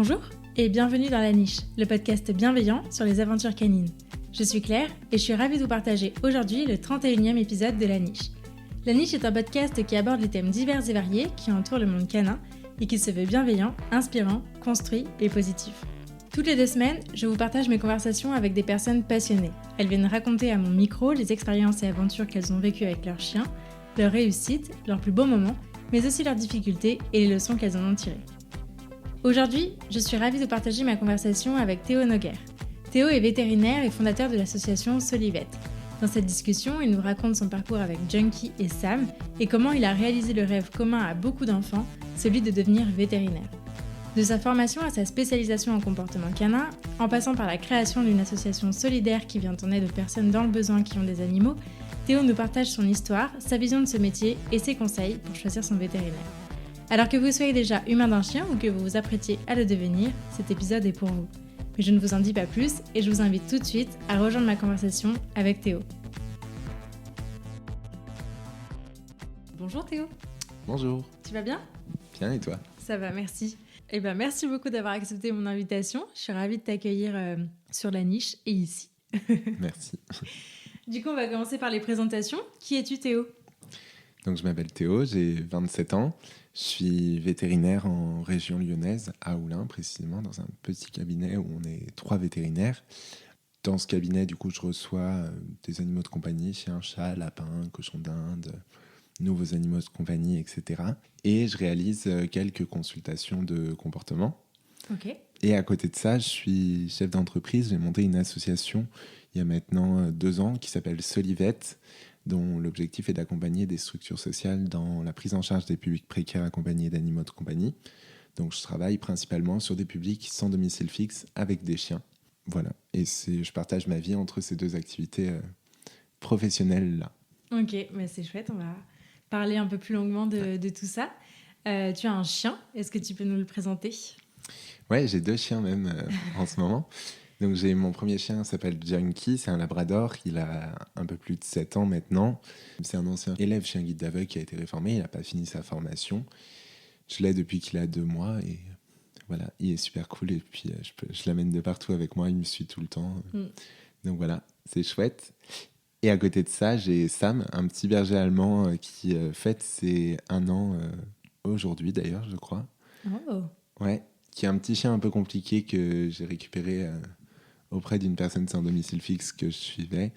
Bonjour et bienvenue dans La Niche, le podcast bienveillant sur les aventures canines. Je suis Claire et je suis ravie de vous partager aujourd'hui le 31e épisode de La Niche. La Niche est un podcast qui aborde les thèmes divers et variés qui entourent le monde canin et qui se veut bienveillant, inspirant, construit et positif. Toutes les 2 semaines, je vous partage mes conversations avec des personnes passionnées. Elles viennent raconter à mon micro les expériences et aventures qu'elles ont vécues avec leurs chiens, leurs réussites, leurs plus beaux moments, mais aussi leurs difficultés et les leçons qu'elles en ont tirées. Aujourd'hui, je suis ravie de partager ma conversation avec Théo Noguer. Théo est vétérinaire et fondateur de l'association Solivet. Dans cette discussion, il nous raconte son parcours avec Junkie et Sam et comment il a réalisé le rêve commun à beaucoup d'enfants, celui de devenir vétérinaire. De sa formation à sa spécialisation en comportement canin, en passant par la création d'une association solidaire qui vient en aide aux personnes dans le besoin qui ont des animaux, Théo nous partage son histoire, sa vision de ce métier et ses conseils pour choisir son vétérinaire. Alors que vous soyez déjà humain d'un chien ou que vous vous apprêtiez à le devenir, cet épisode est pour vous. Mais je ne vous en dis pas plus et je vous invite tout de suite à rejoindre ma conversation avec Théo. Bonjour Théo. Bonjour. Tu vas bien ? Bien et toi ? Ça va, merci. Merci beaucoup d'avoir accepté mon invitation. Je suis ravie de t'accueillir sur La Niche et ici. Merci. Du coup, on va commencer par les présentations. Qui es-tu Théo ? Donc je m'appelle Théo, j'ai 27 ans. Je suis vétérinaire en région lyonnaise, à Oullins précisément, dans un petit cabinet où on est 3 vétérinaires. Dans ce cabinet, du coup, je reçois des animaux de compagnie, chiens, chats, lapins, cochons d'Inde, nouveaux animaux de compagnie, etc. Et je réalise quelques consultations de comportement. Ok. Et à côté de ça, je suis chef d'entreprise. J'ai monté une association il y a maintenant 2 ans qui s'appelle Solivet, dont l'objectif est d'accompagner des structures sociales dans la prise en charge des publics précaires accompagnés d'animaux de compagnie. Donc je travaille principalement sur des publics sans domicile fixe avec des chiens. Voilà, et je partage ma vie entre ces 2 activités professionnelles-là. Ok, mais c'est chouette, on va parler un peu plus longuement de tout ça. Tu as un chien, est-ce que tu peux nous le présenter ? Ouais, j'ai 2 chiens même en ce moment. Donc j'ai mon premier chien, s'appelle Junkie, c'est un labrador, il a un peu plus de 7 ans maintenant. C'est un ancien élève chien guide d'aveugle qui a été réformé, il n'a pas fini sa formation. Je l'ai depuis qu'il a 2 mois et voilà, il est super cool et puis je l'amène de partout avec moi, il me suit tout le temps. Donc voilà, c'est chouette. Et à côté de ça, j'ai Sam, un petit berger allemand qui fête ses 1 an aujourd'hui d'ailleurs, je crois. Oh. Ouais, qui est un petit chien un peu compliqué que j'ai récupéré auprès d'une personne sans domicile fixe que je suivais.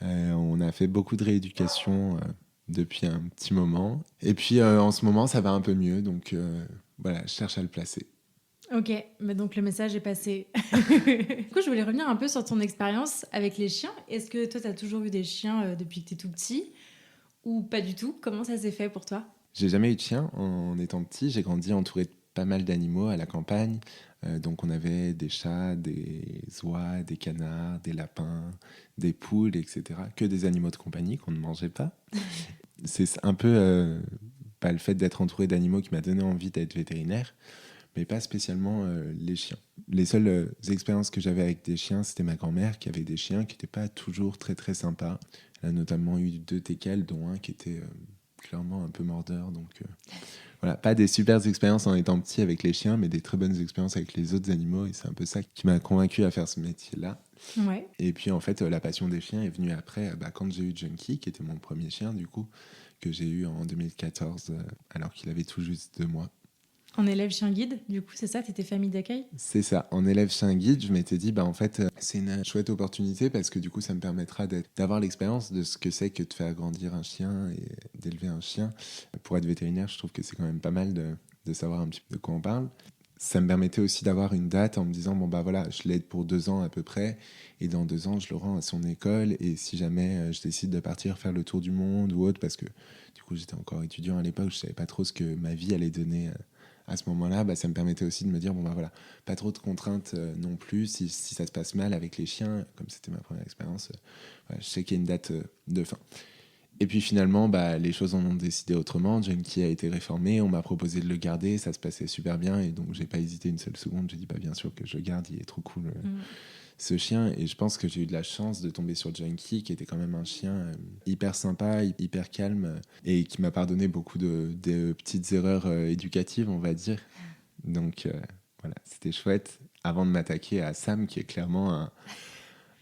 On a fait beaucoup de rééducation depuis un petit moment. Et puis en ce moment, ça va un peu mieux. Donc voilà, je cherche à le placer. Ok, mais donc le message est passé. Du coup, je voulais revenir un peu sur ton expérience avec les chiens. Est-ce que toi, tu as toujours eu des chiens depuis que tu es tout petit ou pas du tout ? Comment ça s'est fait pour toi ? J'ai jamais eu de chien en étant petit. J'ai grandi entouré de pas mal d'animaux à la campagne. Donc on avait des chats, des oies, des canards, des lapins, des poules, etc. Que des animaux de compagnie qu'on ne mangeait pas. C'est un peu le fait d'être entouré d'animaux qui m'a donné envie d'être vétérinaire, mais pas spécialement les chiens. Les seules expériences que j'avais avec des chiens, c'était ma grand-mère qui avait des chiens qui n'étaient pas toujours très très sympas. Elle a notamment eu 2 teckels, dont un qui était clairement un peu mordeur. Donc voilà, pas des super expériences en étant petit avec les chiens, mais des très bonnes expériences avec les autres animaux. Et c'est un peu ça qui m'a convaincu à faire ce métier-là. Ouais. Et puis en fait, la passion des chiens est venue après, quand j'ai eu Junkie, qui était mon premier chien du coup, que j'ai eu en 2014, alors qu'il avait tout juste 2 mois. En élève chien guide, du coup, c'est ça, t'étais famille d'accueil ? C'est ça, en élève chien guide, je m'étais dit, en fait, c'est une chouette opportunité parce que du coup, ça me permettra d'avoir l'expérience de ce que c'est que de faire grandir un chien et d'élever un chien. Pour être vétérinaire, je trouve que c'est quand même pas mal de savoir un petit peu de quoi on parle. Ça me permettait aussi d'avoir une date en me disant, voilà, je l'aide pour 2 ans à peu près, et dans 2 ans, je le rends à son école, et si jamais je décide de partir faire le tour du monde ou autre, parce que du coup, j'étais encore étudiant à l'époque, je savais pas trop ce que ma vie allait donner à ce moment-là, ça me permettait aussi de me dire, voilà, pas trop de contraintes non plus, si ça se passe mal avec les chiens, comme c'était ma première expérience, je sais qu'il y a une date de fin. Et puis finalement, les choses en ont décidé autrement. Junkie a été réformé, on m'a proposé de le garder, ça se passait super bien, et donc j'ai pas hésité une seule seconde, j'ai dit bien sûr que je le garde, il est trop cool ce chien, et je pense que j'ai eu de la chance de tomber sur Junkie, qui était quand même un chien hyper sympa, hyper calme, et qui m'a pardonné beaucoup de petites erreurs éducatives, on va dire. Donc voilà, c'était chouette avant de m'attaquer à Sam, qui est clairement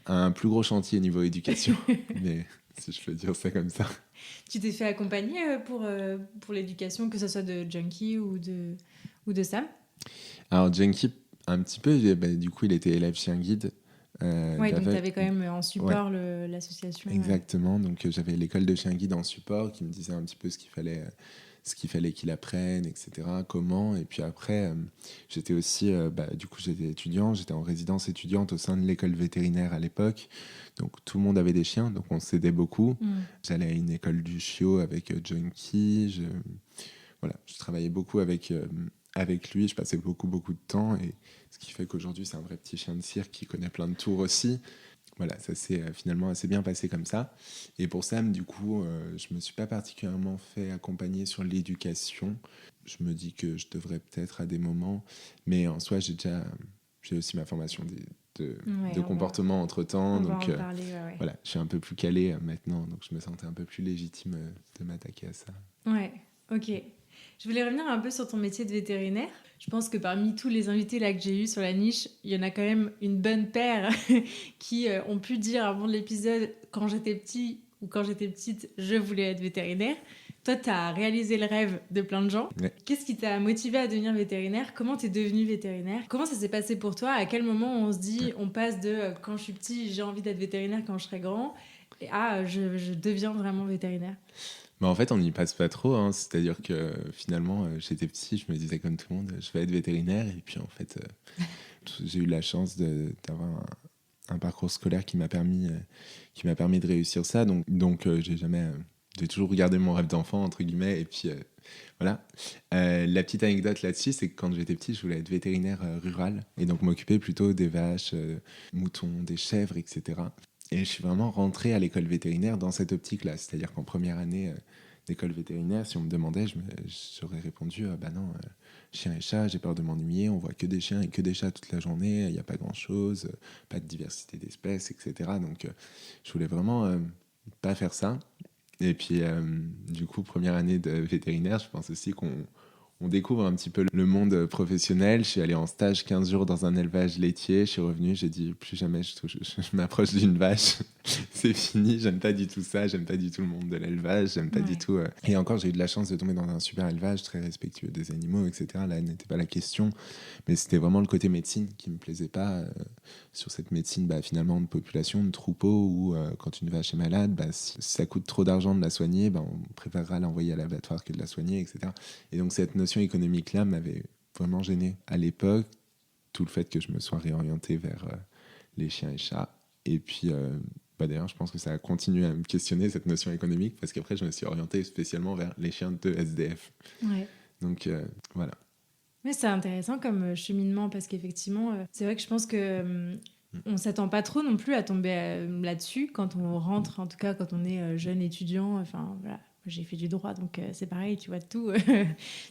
un plus gros chantier niveau éducation. Mais si je peux dire ça comme ça. Tu t'es fait accompagner pour l'éducation, que ce soit de Junkie ou de Sam? Alors, Junkie, un petit peu, du coup, il était élève chien guide. Ouais, donc tu avais quand même en support Ouais. l'association. Exactement, donc j'avais l'école de chien guide en support qui me disait un petit peu ce qu'il fallait qu'il apprenne, etc. Comment. Et puis après, j'étais aussi, du coup, j'étais étudiant, j'étais en résidence étudiante au sein de l'école vétérinaire à l'époque. Donc tout le monde avait des chiens, donc on s'aidait beaucoup. J'allais à une école du chiot avec Junkie. Voilà, je travaillais beaucoup avec lui, je passais beaucoup de temps. Et ce qui fait qu'aujourd'hui, c'est un vrai petit chien de cirque qui connaît plein de tours aussi. Voilà, ça s'est finalement assez bien passé comme ça. Et pour Sam, du coup, je me suis pas particulièrement fait accompagner sur l'éducation. Je me dis que je devrais peut-être à des moments, mais en soi, j'ai aussi ma formation de comportement entre-temps. Donc voilà, je suis un peu plus calé maintenant, donc je me sentais un peu plus légitime de m'attaquer à ça. Ouais, ok. Je voulais revenir un peu sur ton métier de vétérinaire. Je pense que parmi tous les invités là que j'ai eus sur la niche, il y en a quand même une bonne paire qui ont pu dire avant l'épisode, quand j'étais petit ou quand j'étais petite, je voulais être vétérinaire. Toi, tu as réalisé le rêve de plein de gens. Ouais. Qu'est-ce qui t'a motivé à devenir vétérinaire? Comment tu es devenu vétérinaire? Comment ça s'est passé pour toi? À quel moment on se dit, on passe de quand je suis petit, j'ai envie d'être vétérinaire quand je serai grand, et je deviens vraiment vétérinaire? Mais en fait, on n'y passe pas trop. Hein. C'est-à-dire que finalement, j'étais petit, je me disais comme tout le monde, je vais être vétérinaire. Et puis en fait, j'ai eu la chance d'avoir un parcours scolaire qui m'a permis de réussir ça. Donc j'ai toujours regardé mon rêve d'enfant, entre guillemets. Et puis voilà. La petite anecdote là-dessus, c'est que quand j'étais petit, je voulais être vétérinaire rural. Et donc m'occuper plutôt des vaches, moutons, des chèvres, etc. Et je suis vraiment rentré à l'école vétérinaire dans cette optique-là. C'est-à-dire qu'en première année d'école vétérinaire, si on me demandait, j'aurais répondu non, chien et chat, j'ai peur de m'ennuyer, on voit que des chiens et que des chats toute la journée, il n'y a pas grand-chose, pas de diversité d'espèces, etc. Donc je voulais vraiment pas faire ça. Et puis du coup, première année de vétérinaire, je pense aussi qu'on découvre un petit peu le monde professionnel. Je suis allé en stage 15 jours dans un élevage laitier. Je suis revenu, j'ai dit plus jamais je m'approche d'une vache. C'est fini, j'aime pas du tout ça, j'aime pas du tout le monde de l'élevage, j'aime pas du tout. Et encore, j'ai eu de la chance de tomber dans un super élevage, très respectueux des animaux, etc. Là, n'était pas la question. Mais c'était vraiment le côté médecine qui me plaisait pas. Sur cette médecine, finalement, de population, de troupeau, où quand une vache est malade, si ça coûte trop d'argent de la soigner, on préférera l'envoyer à l'abattoir que de la soigner, etc. Et donc cette notion économique-là m'avait vraiment gêné à l'époque, tout le fait que je me sois réorienté vers les chiens et chats. Et puis, d'ailleurs, je pense que ça a continué à me questionner, cette notion économique, parce qu'après, je me suis orienté spécialement vers les chiens de SDF. Ouais. Donc, voilà. Mais c'est intéressant comme cheminement, parce qu'effectivement, c'est vrai que je pense que on s'attend pas trop non plus à tomber là-dessus quand on rentre, en tout cas quand on est jeune étudiant. Enfin, voilà. J'ai fait du droit, donc c'est pareil, tu vois tout.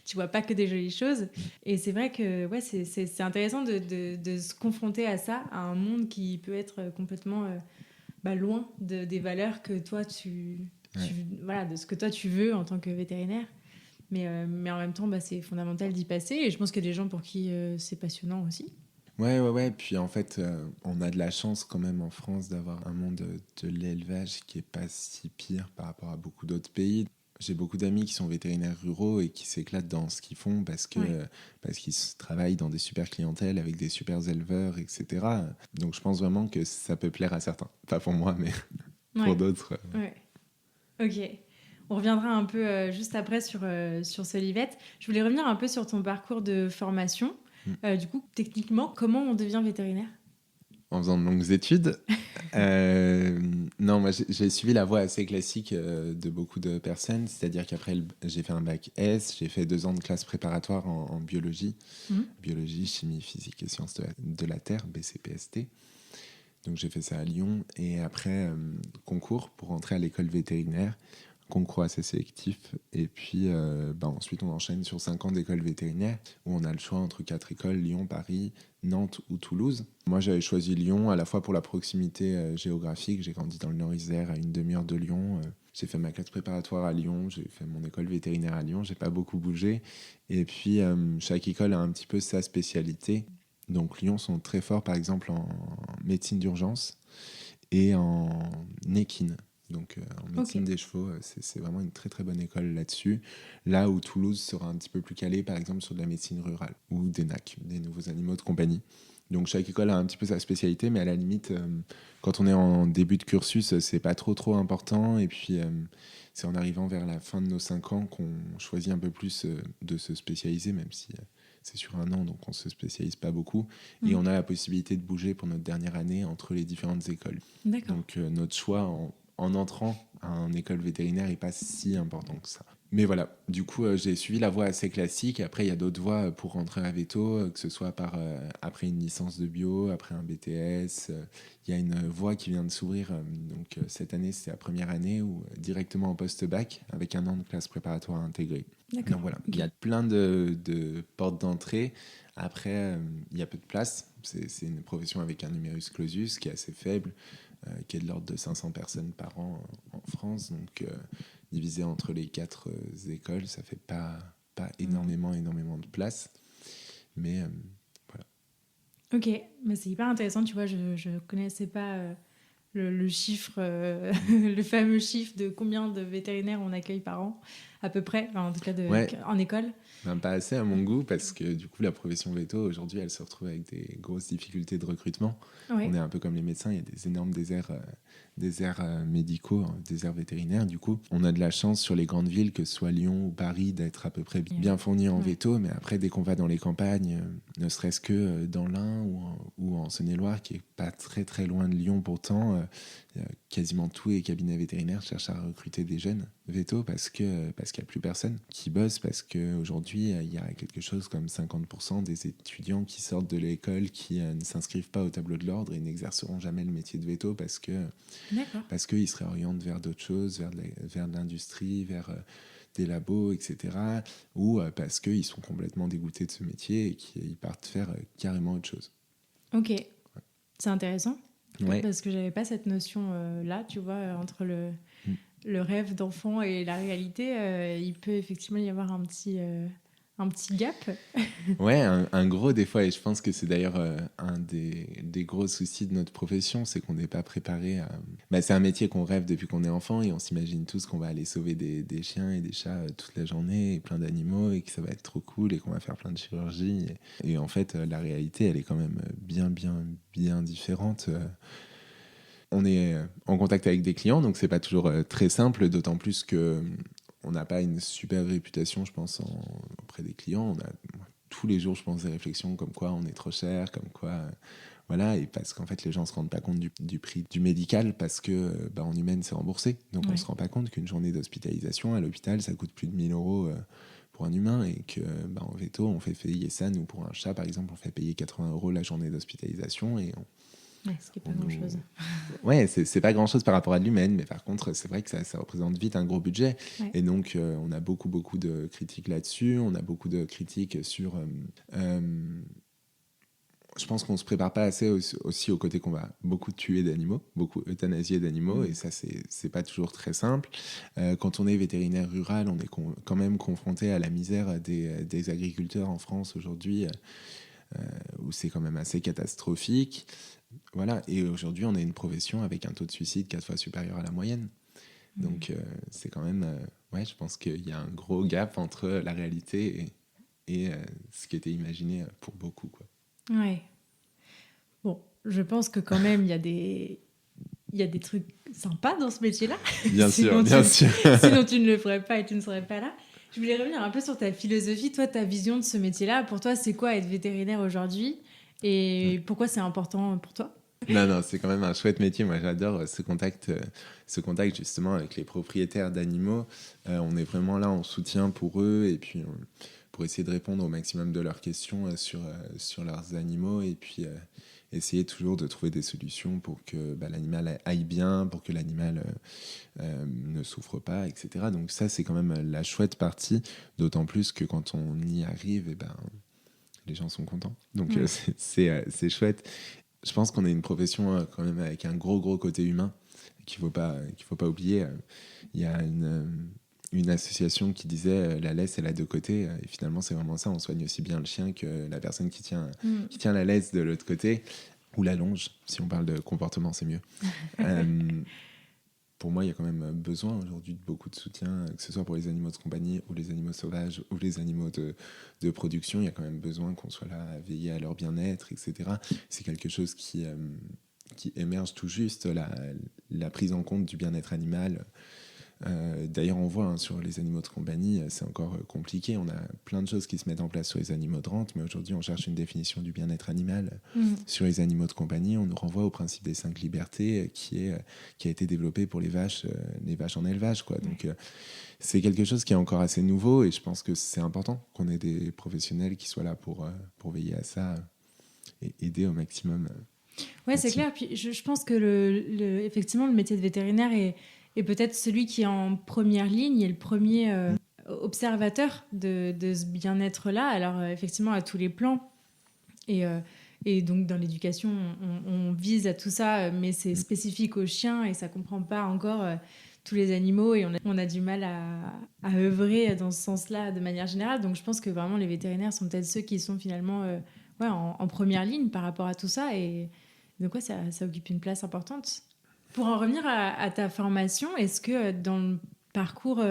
Tu vois pas que des jolies choses. Et c'est vrai que c'est intéressant de se confronter à ça, à un monde qui peut être complètement loin des valeurs que toi, voilà, de ce que toi tu veux en tant que vétérinaire. Mais en même temps, c'est fondamental d'y passer. Et je pense qu'il y a des gens pour qui c'est passionnant aussi. Ouais. Puis en fait, on a de la chance quand même en France d'avoir un monde de l'élevage qui est pas si pire par rapport à beaucoup d'autres pays. J'ai beaucoup d'amis qui sont vétérinaires ruraux et qui s'éclatent dans ce qu'ils font parce qu'ils travaillent dans des super clientèles avec des super éleveurs, etc. Donc je pense vraiment que ça peut plaire à certains. Pas pour moi, mais pour d'autres. Ouais. Ok. On reviendra un peu juste après sur Solivette. Je voulais revenir un peu sur ton parcours de formation. Du coup, techniquement, comment on devient vétérinaire ? En faisant de longues études. Non, moi j'ai suivi la voie assez classique de beaucoup de personnes, c'est-à-dire qu'après j'ai fait un bac S, j'ai fait 2 ans de classe préparatoire en biologie, biologie, chimie, physique et sciences de la Terre, BCPST. Donc j'ai fait ça à Lyon et après concours pour rentrer à l'école vétérinaire. concours assez sélectif. Et puis ensuite, on enchaîne sur 5 ans d'école vétérinaire où on a le choix entre 4 écoles, Lyon, Paris, Nantes ou Toulouse. Moi, j'avais choisi Lyon à la fois pour la proximité géographique. J'ai grandi dans le Nord-Isère, à une demi-heure de Lyon. J'ai fait ma classe préparatoire à Lyon, j'ai fait mon école vétérinaire à Lyon, j'ai pas beaucoup bougé. Et puis, chaque école a un petit peu sa spécialité. Donc, Lyon sont très forts, par exemple, en médecine d'urgence et en équine. Donc, en médecine des chevaux, c'est vraiment une très très bonne école là-dessus. Là où Toulouse sera un petit peu plus calé, par exemple, sur de la médecine rurale ou des NAC, des nouveaux animaux de compagnie. Donc, chaque école a un petit peu sa spécialité, mais à la limite, quand on est en début de cursus, c'est pas trop important. Et puis, c'est en arrivant vers la fin de nos 5 ans qu'on choisit un peu plus de se spécialiser, même si c'est sur un an, donc on se spécialise pas beaucoup. Et on a la possibilité de bouger pour notre dernière année entre les différentes écoles. D'accord. Donc, notre choix en entrant à une école vétérinaire n'est pas si important que ça. Mais voilà, du coup, j'ai suivi la voie assez classique. Après, il y a d'autres voies pour rentrer à Veto, que ce soit après une licence de bio, après un BTS. Il y a une voie qui vient de s'ouvrir. Donc, cette année, c'est la première année où directement en post-bac, avec un an de classe préparatoire intégrée. D'accord. Donc voilà, Okay. il y a plein de portes d'entrée. Après, il y a peu de place. C'est une profession avec un numerus clausus qui est assez faible, qui est de l'ordre de 500 personnes par an en France. Donc, divisé entre les 4 écoles, ça fait pas énormément de place. Mais voilà. Ok, mais c'est hyper intéressant, tu vois, je connaissais pas le chiffre, le fameux chiffre de combien de vétérinaires on accueille par an, à peu près, enfin, en tout cas en école. Pas assez à mon goût, parce que du coup, la profession veto, aujourd'hui, elle se retrouve avec des grosses difficultés de recrutement. Ouais. On est un peu comme les médecins, il y a des énormes déserts médicaux, déserts vétérinaires. Du coup, on a de la chance sur les grandes villes, que ce soit Lyon ou Paris, d'être à peu près bien fournis en veto. Mais après, dès qu'on va dans les campagnes, ne serait-ce que dans l'Ain ou en Saône-et-Loire, qui est pas très très loin de Lyon pourtant, quasiment tous les cabinets vétérinaires cherchent à recruter des jeunes veto parce qu'il n'y a plus personne qui bosse, parce qu'aujourd'hui, il y a quelque chose comme 50% des étudiants qui sortent de l'école qui ne s'inscrivent pas au tableau de l'ordre et n'exerceront jamais le métier de veto parce qu'ils se réorientent vers d'autres choses, vers de l'industrie, vers des labos, etc. Ou parce qu'ils sont complètement dégoûtés de ce métier et qu'ils partent faire carrément autre chose. Ok, c'est intéressant. Ouais. Parce que j'avais pas cette notion là, tu vois, entre le rêve d'enfant et la réalité, il peut effectivement y avoir un petit gap. Ouais, un gros des fois, et je pense que c'est d'ailleurs un des gros soucis de notre profession, c'est qu'on n'est pas préparé à... c'est un métier qu'on rêve depuis qu'on est enfant et on s'imagine tous qu'on va aller sauver des chiens et des chats toute la journée et plein d'animaux et que ça va être trop cool et qu'on va faire plein de chirurgie. Et en fait, la réalité, elle est quand même bien différente. On est en contact avec des clients, donc c'est pas toujours très simple, d'autant plus que on n'a pas une super réputation, je pense, auprès des clients. On a tous les jours, je pense, des réflexions comme quoi on est trop cher, comme quoi... voilà, et parce qu'en fait, les gens ne se rendent pas compte du prix du médical parce que en humaine, c'est remboursé. Donc, on ne se rend pas compte qu'une journée d'hospitalisation à l'hôpital, ça coûte plus de 1 000 € pour un humain et qu'en veto, on fait payer ça. Nous, pour un chat, par exemple, on fait payer 80 € la journée d'hospitalisation et ce qui n'est pas grand-chose. Ouais, c'est pas grand-chose par rapport à l'humaine, mais par contre, c'est vrai que ça représente vite un gros budget. Ouais. Et donc, on a beaucoup de critiques là-dessus. On a beaucoup de critiques sur... je pense qu'on se prépare pas assez aussi au côté qu'on va beaucoup tuer d'animaux, beaucoup euthanasier d'animaux, et ça, c'est pas toujours très simple. Quand on est vétérinaire rural, on est quand même confronté à la misère des agriculteurs en France aujourd'hui, où c'est quand même assez catastrophique. Voilà, et aujourd'hui, on a une profession avec un taux de suicide 4 fois supérieur à la moyenne. Donc, c'est quand même... je pense qu'il y a un gros gap entre la réalité et ce qui était imaginé pour beaucoup, quoi. Ouais. Bon, je pense que quand même, il y a des trucs sympas dans ce métier-là. Bien sûr. Sinon, tu ne le ferais pas et tu ne serais pas là. Je voulais revenir un peu sur ta philosophie, toi, ta vision de ce métier-là. Pour toi, c'est quoi être vétérinaire aujourd'hui et pourquoi c'est important pour toi ? Non, c'est quand même un chouette métier. Moi, j'adore ce contact justement avec les propriétaires d'animaux. On est vraiment là en soutien pour eux et puis pour essayer de répondre au maximum de leurs questions sur leurs animaux et puis essayer toujours de trouver des solutions pour que l'animal aille bien, pour que l'animal ne ne souffre pas, etc. Donc ça, c'est quand même la chouette partie, d'autant plus que quand on y arrive, eh ben, les gens sont contents. Donc c'est chouette. Je pense qu'on est une profession quand même avec un gros côté humain qu'il faut pas oublier. Il y a une association qui disait la laisse, elle a deux côtés. Et finalement, c'est vraiment ça. On soigne aussi bien le chien que la personne qui tient la laisse de l'autre côté. Ou la longe. Si on parle de comportement, c'est mieux. Pour moi, il y a quand même besoin aujourd'hui de beaucoup de soutien, que ce soit pour les animaux de compagnie ou les animaux sauvages ou les animaux de production. Il y a quand même besoin qu'on soit là à veiller à leur bien-être, etc. C'est quelque chose qui émerge tout juste, la prise en compte du bien-être animal. D'ailleurs, on voit sur les animaux de compagnie, c'est encore compliqué. On a plein de choses qui se mettent en place sur les animaux de rente, mais aujourd'hui, on cherche une définition du bien-être animal. Sur les animaux de compagnie, on nous renvoie au principe des 5 libertés qui a été développé pour les vaches en élevage, quoi. Donc, c'est quelque chose qui est encore assez nouveau et je pense que c'est important qu'on ait des professionnels qui soient là pour veiller à ça et aider au maximum. Ouais, c'est clair. Puis je pense que effectivement, le métier de vétérinaire est peut-être celui qui est en première ligne et le premier observateur de ce bien-être-là. Alors, effectivement, à tous les plans. Et donc, dans l'éducation, on vise à tout ça, mais c'est spécifique aux chiens et ça ne comprend pas encore tous les animaux. Et on a du mal à œuvrer dans ce sens-là de manière générale. Donc, je pense que vraiment, les vétérinaires sont peut-être ceux qui sont finalement en première ligne par rapport à tout ça. Et donc, ça occupe une place importante. Pour en revenir à ta formation, est-ce que dans le parcours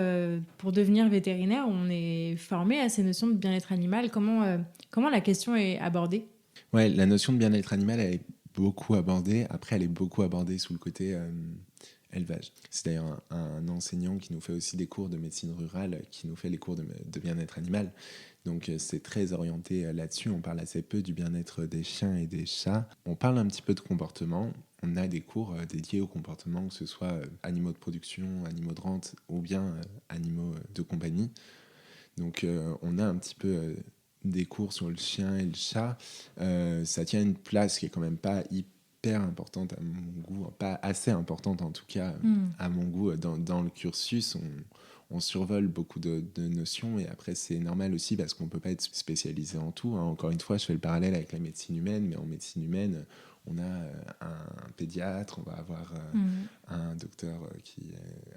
pour devenir vétérinaire, on est formé à ces notions de bien-être animal ? Comment la question est abordée ? Ouais, la notion de bien-être animal, elle est beaucoup abordée. Après, elle est beaucoup abordée sous le côté élevage. C'est d'ailleurs un enseignant qui nous fait aussi des cours de médecine rurale, qui nous fait les cours de bien-être animal. Donc c'est très orienté là-dessus. On parle assez peu du bien-être des chiens et des chats. On parle un petit peu de comportement. On a des cours dédiés au comportement, que ce soit animaux de production, animaux de rente ou bien animaux de compagnie. Donc on a un petit peu des cours sur le chien et le chat. Ça tient une place qui est quand même pas hyper importante à mon goût, pas assez importante en tout cas à mon goût dans le cursus. On survole beaucoup de notions et après c'est normal aussi parce qu'on peut pas être spécialisé en tout. Encore une fois, je fais le parallèle avec la médecine humaine, mais en médecine humaine, on a un pédiatre, on va avoir un docteur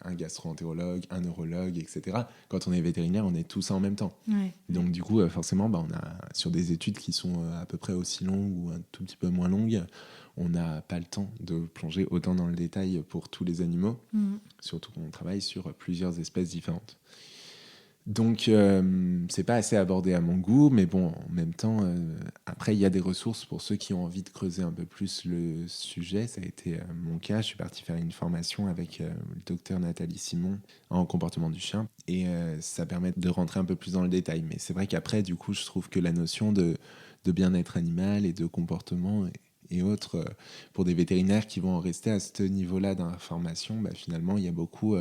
un gastro-entérologue, un neurologue, etc. Quand on est vétérinaire, on est tout ça en même temps. Ouais. Donc du coup, forcément, on a sur des études qui sont à peu près aussi longues ou un tout petit peu moins longues, on n'a pas le temps de plonger autant dans le détail pour tous les animaux, surtout qu'on travaille sur plusieurs espèces différentes. Donc, c'est pas assez abordé à mon goût, mais bon, en même temps, après, il y a des ressources pour ceux qui ont envie de creuser un peu plus le sujet. Ça a été mon cas. Je suis parti faire une formation avec le docteur Nathalie Simon en comportement du chien, et ça permet de rentrer un peu plus dans le détail. Mais c'est vrai qu'après, du coup, je trouve que la notion de bien-être animal et de comportement et autres, pour des vétérinaires qui vont en rester à ce niveau-là dans la formation, finalement, il y a beaucoup...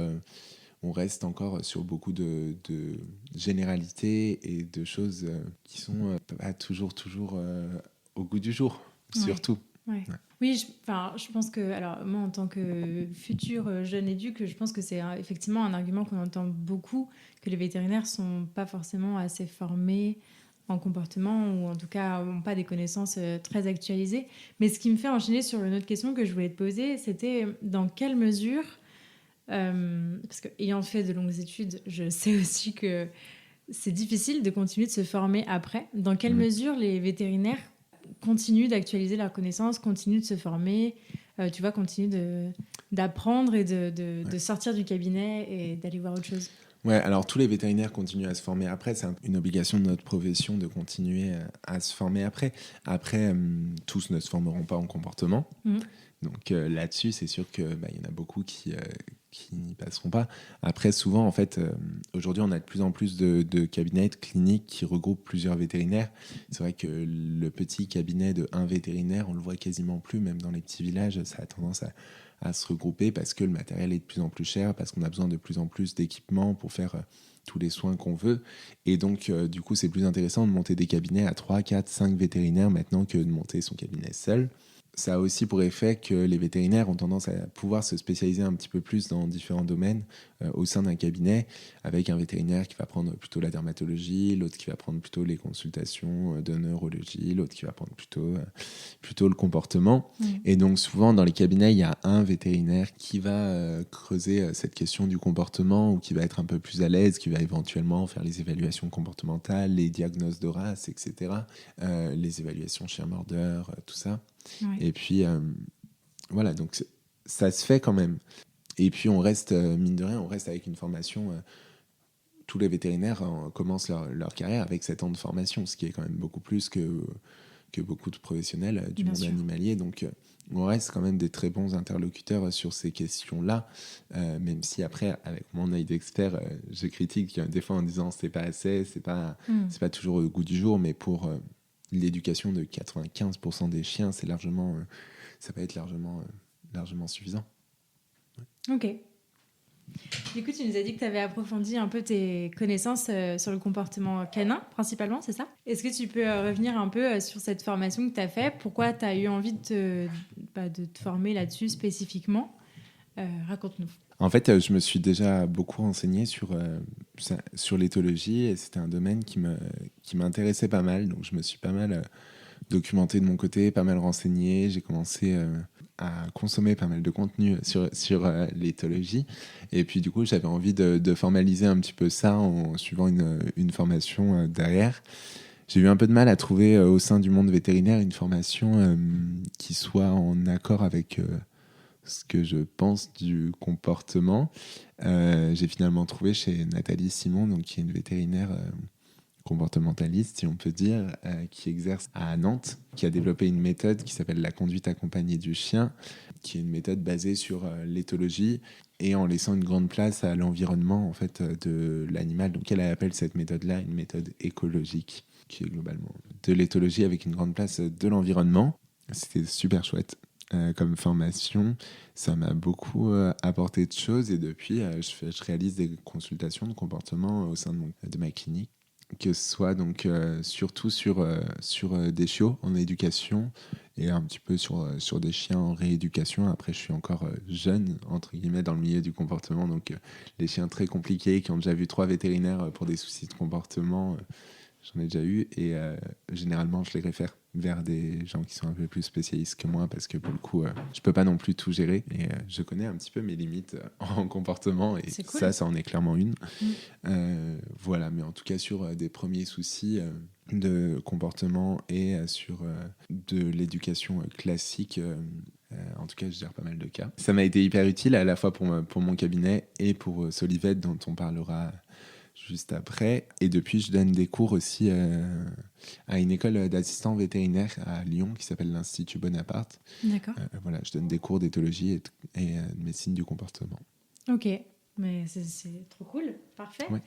on reste encore sur beaucoup de généralités et de choses qui sont pas toujours au goût du jour, surtout. Ouais. Ouais. Oui, je pense que, alors moi en tant que futur jeune éduque, je pense que c'est effectivement un argument qu'on entend beaucoup, que les vétérinaires sont pas forcément assez formés en comportement ou en tout cas n'ont pas des connaissances très actualisées. Mais ce qui me fait enchaîner sur une autre question que je voulais te poser, c'était dans quelle mesure... parce qu'ayant fait de longues études, je sais aussi que c'est difficile de continuer de se former après. Dans quelle mesure les vétérinaires continuent d'actualiser leurs connaissances, continuent de se former, continuent d'apprendre et de sortir du cabinet et d'aller voir autre chose? Ouais, alors tous les vétérinaires continuent à se former après. C'est une obligation de notre profession de continuer à se former après. Après, tous ne se formeront pas en comportement. Donc là-dessus, c'est sûr qu'il y en a beaucoup qui n'y passeront pas. Après, souvent, en fait, aujourd'hui, on a de plus en plus de cabinets, de cliniques qui regroupent plusieurs vétérinaires. C'est vrai que le petit cabinet de un vétérinaire, on le voit quasiment plus, même dans les petits villages, ça a tendance à se regrouper parce que le matériel est de plus en plus cher, parce qu'on a besoin de plus en plus d'équipements pour faire tous les soins qu'on veut. Et donc, du coup, c'est plus intéressant de monter des cabinets à 3, 4, 5 vétérinaires maintenant que de monter son cabinet seul. ça a aussi pour effet que les vétérinaires ont tendance à pouvoir se spécialiser un petit peu plus dans différents domaines au sein d'un cabinet, avec un vétérinaire qui va prendre plutôt la dermatologie, l'autre qui va prendre plutôt les consultations de neurologie, l'autre qui va prendre plutôt le comportement. Et donc souvent dans les cabinets, il y a un vétérinaire qui va creuser cette question du comportement ou qui va être un peu plus à l'aise, qui va éventuellement faire les évaluations comportementales, les diagnostics de race, etc., les évaluations chien mordeur, tout ça. Ouais. Et puis, voilà, donc ça se fait quand même. Et puis, on reste, mine de rien, on reste avec une formation. Tous les vétérinaires commencent leur carrière avec 7 ans de formation, ce qui est quand même beaucoup plus que beaucoup de professionnels du monde animalier. Donc, on reste quand même des très bons interlocuteurs sur ces questions-là, même si après, avec mon œil d'expert, je critique des fois en disant c'est pas assez, c'est pas toujours au goût du jour, mais pour l'éducation de 95% des chiens, c'est largement, ça peut être largement suffisant. Ouais. Ok. Du coup, tu nous as dit que tu avais approfondi un peu tes connaissances sur le comportement canin, principalement, c'est ça? Est-ce que tu peux revenir un peu sur cette formation que tu as faite? Pourquoi tu as eu envie de te former là-dessus spécifiquement? Raconte-nous. En fait, je me suis déjà beaucoup renseigné sur l'éthologie et c'était un domaine qui m'intéressait pas mal. Donc, je me suis pas mal documenté de mon côté, pas mal renseigné. J'ai commencé à consommer pas mal de contenu sur l'éthologie. Et puis, du coup, j'avais envie de formaliser un petit peu ça en suivant une formation derrière. J'ai eu un peu de mal à trouver au sein du monde vétérinaire une formation qui soit en accord avec ce que je pense du comportement. J'ai finalement trouvé chez Nathalie Simon, donc, qui est une vétérinaire comportementaliste, si on peut dire, qui exerce à Nantes, qui a développé une méthode qui s'appelle la conduite accompagnée du chien, qui est une méthode basée sur l'éthologie et en laissant une grande place à l'environnement en fait, de l'animal. Donc elle appelle cette méthode-là une méthode écologique, qui est globalement de l'éthologie avec une grande place de l'environnement. C'était super chouette. Comme formation, ça m'a beaucoup apporté de choses et depuis, je réalise des consultations de comportement au sein de ma clinique, que ce soit donc surtout sur des chiots en éducation et un petit peu sur des chiens en rééducation. Après, je suis encore jeune, entre guillemets, dans le milieu du comportement, donc les chiens très compliqués qui ont déjà vu 3 vétérinaires pour des soucis de comportement, j'en ai déjà eu et généralement, je les réfère vers des gens qui sont un peu plus spécialistes que moi parce que pour le coup, je peux pas non plus tout gérer et je connais un petit peu mes limites en comportement et cool. ça en est clairement une. Voilà, mais en tout cas sur des premiers soucis de comportement et sur de l'éducation classique, en tout cas, je gère pas mal de cas. Ça m'a été hyper utile à la fois pour mon cabinet et pour Solivette, dont on parlera juste après. Et depuis, je donne des cours aussi à une école d'assistants vétérinaires à Lyon qui s'appelle l'Institut Bonaparte. D'accord. Voilà, je donne des cours d'éthologie et de médecine du comportement. Ok, mais c'est trop cool, parfait. Ouais.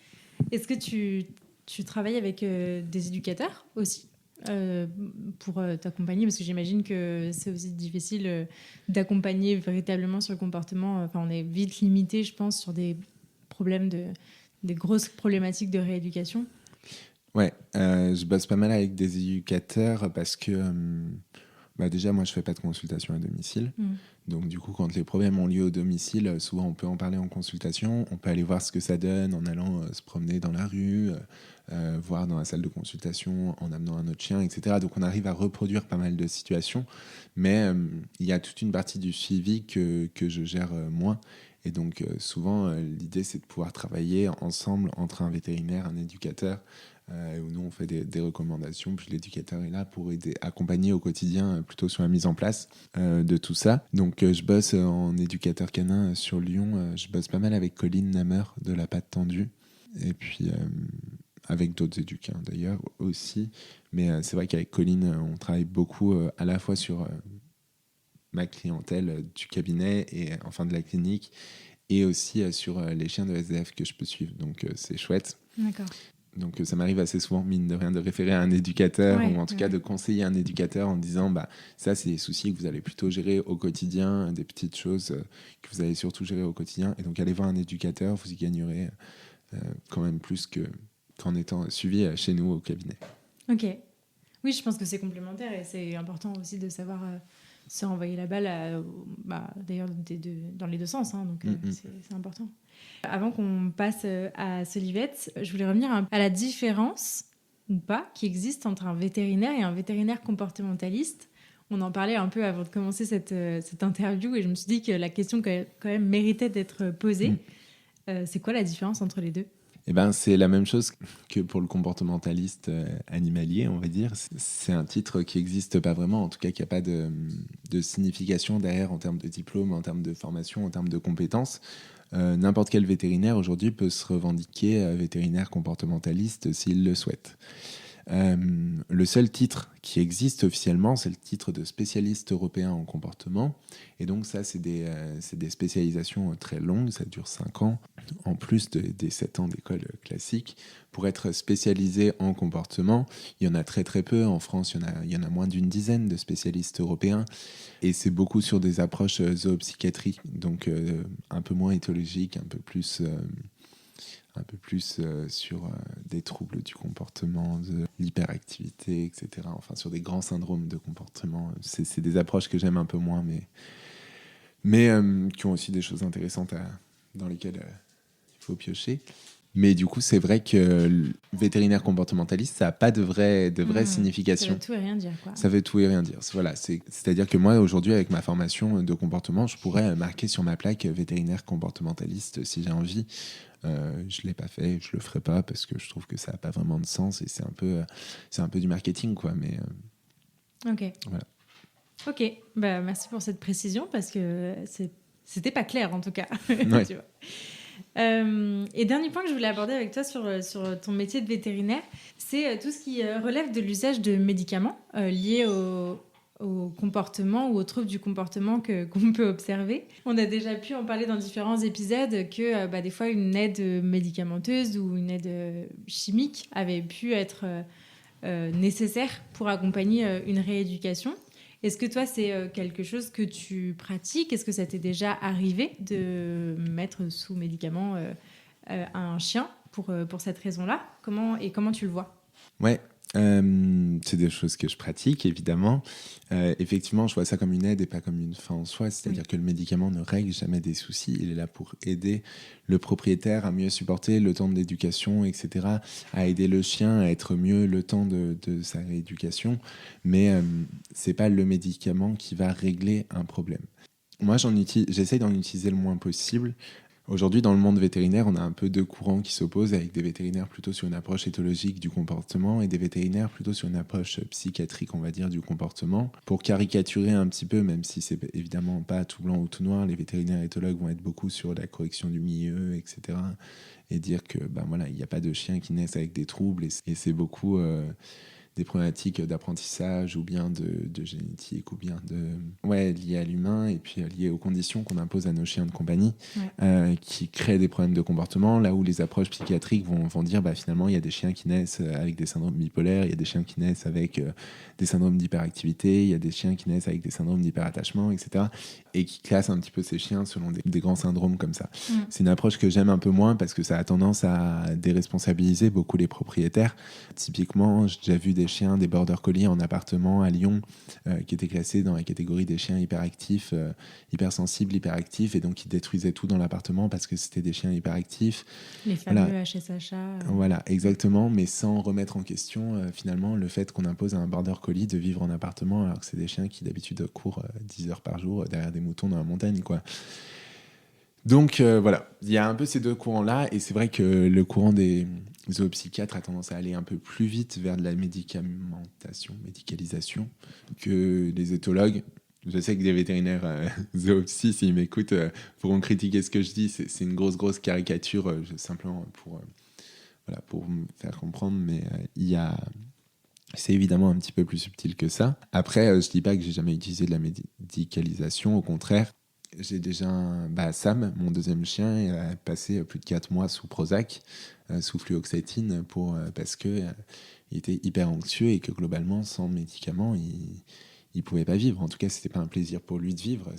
Est-ce que tu travailles avec des éducateurs aussi pour t'accompagner? Parce que j'imagine que c'est aussi difficile d'accompagner véritablement sur le comportement. Enfin, on est vite limité, je pense, sur des grosses problématiques de rééducation. Ouais, je bosse pas mal avec des éducateurs parce que déjà, moi, je fais pas de consultation à domicile. Donc, du coup, quand les problèmes ont lieu au domicile, souvent, on peut en parler en consultation. On peut aller voir ce que ça donne en allant se promener dans la rue, voir dans la salle de consultation en amenant un autre chien, etc. Donc, on arrive à reproduire pas mal de situations. Mais il y a toute une partie du suivi que je gère moins. Et donc, souvent, l'idée, c'est de pouvoir travailler ensemble entre un vétérinaire, un éducateur, où nous, on fait des recommandations. Puis l'éducateur est là pour aider, accompagner au quotidien, plutôt sur la mise en place de tout ça. Donc, je bosse en éducateur canin sur Lyon. Je bosse pas mal avec Colline Namer de La Patte Tendue. Et puis, avec d'autres éducateurs d'ailleurs aussi. Mais c'est vrai qu'avec Colline, on travaille beaucoup à la fois sur ma clientèle du cabinet et enfin de la clinique et aussi sur les chiens de SDF que je peux suivre. Donc, c'est chouette. D'accord. Donc ça m'arrive assez souvent, mine de rien, de référer à un éducateur ou en tout cas de conseiller un éducateur en disant ça, c'est des soucis que vous allez plutôt gérer au quotidien, des petites choses que vous allez surtout gérer au quotidien. Et donc allez voir un éducateur, vous y gagnerez quand même plus qu'en étant suivi chez nous au cabinet. Ok. Oui, je pense que c'est complémentaire et c'est important aussi de savoir se renvoyer la balle, d'ailleurs, dans les deux sens, hein, donc c'est important. Avant qu'on passe à Solivette, je voulais revenir à la différence, ou pas, qui existe entre un vétérinaire et un vétérinaire comportementaliste. On en parlait un peu avant de commencer cette interview et je me suis dit que la question quand même méritait d'être posée. C'est quoi la différence entre les deux ? Eh ben, c'est la même chose que pour le comportementaliste animalier, on va dire. C'est un titre qui n'existe pas vraiment, en tout cas qui n'a pas de signification derrière en termes de diplôme, en termes de formation, en termes de compétences. N'importe quel vétérinaire aujourd'hui peut se revendiquer vétérinaire comportementaliste s'il le souhaite. Le seul titre qui existe officiellement, c'est le titre de spécialiste européen en comportement. Et donc ça, c'est des spécialisations très longues, ça dure 5 ans, en plus des 7 ans d'école classique. Pour être spécialisé en comportement, il y en a très très peu. En France, il y en a moins d'une dizaine de spécialistes européens. Et c'est beaucoup sur des approches zoopsychiatriques, donc un peu moins éthologiques, un peu plus sur des troubles du comportement, de l'hyperactivité, etc. Enfin, sur des grands syndromes de comportement. C'est des approches que j'aime un peu moins, mais qui ont aussi des choses intéressantes dans lesquelles il faut piocher. Mais du coup, c'est vrai que le vétérinaire comportementaliste, ça n'a pas de vraie signification. Ça veut tout et rien dire, quoi. Ça veut tout et rien dire. Voilà, c'est-à-dire que moi, aujourd'hui, avec ma formation de comportement, je pourrais marquer sur ma plaque vétérinaire comportementaliste si j'ai envie. Je ne l'ai pas fait, je ne le ferai pas parce que je trouve que ça n'a pas vraiment de sens et c'est un peu du marketing, quoi. Mais, Ok. Voilà. Ok, merci pour cette précision parce que c'était pas clair en tout cas. Ouais. Tu vois. Et dernier point que je voulais aborder avec toi sur ton métier de vétérinaire, c'est tout ce qui relève de l'usage de médicaments liés au comportement ou aux troubles du comportement qu'on peut observer. On a déjà pu en parler dans différents épisodes que des fois une aide médicamenteuse ou une aide chimique avait pu être nécessaire pour accompagner une rééducation. Est-ce que toi, c'est quelque chose que tu pratiques ? Est-ce que ça t'est déjà arrivé de mettre sous médicament un chien pour cette raison-là ? Comment tu le vois ? Ouais, c'est des choses que je pratique, évidemment. Effectivement, je vois ça comme une aide et pas comme une fin en soi. C'est-à-dire que le médicament ne règle jamais des soucis. Il est là pour aider le propriétaire à mieux supporter le temps de l'éducation, etc., à aider le chien à être mieux le temps de sa rééducation. Mais c'est pas le médicament qui va régler un problème. Moi, j'essaye d'en utiliser le moins possible. Aujourd'hui, dans le monde vétérinaire, on a un peu deux courants qui s'opposent, avec des vétérinaires plutôt sur une approche éthologique du comportement et des vétérinaires plutôt sur une approche psychiatrique, on va dire, du comportement. Pour caricaturer un petit peu, même si c'est évidemment pas tout blanc ou tout noir, les vétérinaires éthologues vont être beaucoup sur la correction du milieu, etc. Et dire que, il n'y a pas de chiens qui naissent avec des troubles, et c'est beaucoup des problématiques d'apprentissage ou bien de génétique ou bien liées à l'humain et puis liées aux conditions qu'on impose à nos chiens de compagnie qui créent des problèmes de comportement, là où les approches psychiatriques vont dire finalement il y a des chiens qui naissent avec des syndromes bipolaires, il y a des chiens qui naissent avec des syndromes d'hyperactivité, il y a des chiens qui naissent avec des syndromes d'hyperattachement, etc. et qui classent un petit peu ces chiens selon des grands syndromes comme ça. C'est une approche que j'aime un peu moins parce que ça a tendance à déresponsabiliser beaucoup les propriétaires. Typiquement, j'ai déjà vu des chiens, des border collies en appartement à Lyon qui étaient classés dans la catégorie des chiens hyperactifs, hypersensibles, hyperactifs, et donc qui détruisaient tout dans l'appartement parce que c'était des chiens hyperactifs. Les fameux HSHA. Voilà, exactement, mais sans remettre en question finalement le fait qu'on impose à un border collie de vivre en appartement alors que c'est des chiens qui d'habitude courent 10 heures par jour derrière des moutons dans la montagne, quoi. Donc voilà, il y a un peu ces deux courants-là, et c'est vrai que le courant des zoopsychiatres a tendance à aller un peu plus vite vers de la médicalisation que les éthologues. Je sais que des vétérinaires zoopsy, s'ils m'écoutent, pourront critiquer ce que je dis. C'est une grosse caricature, simplement pour me faire comprendre, mais c'est évidemment un petit peu plus subtil que ça. Après, je dis pas que j'ai jamais utilisé de la médicalisation, au contraire. J'ai déjà Sam, mon deuxième chien, il a passé plus de 4 mois sous Prozac, sous fluoxétine, parce qu'il était hyper anxieux et que globalement, sans médicaments, il pouvait pas vivre. En tout cas, c'était pas un plaisir pour lui de vivre.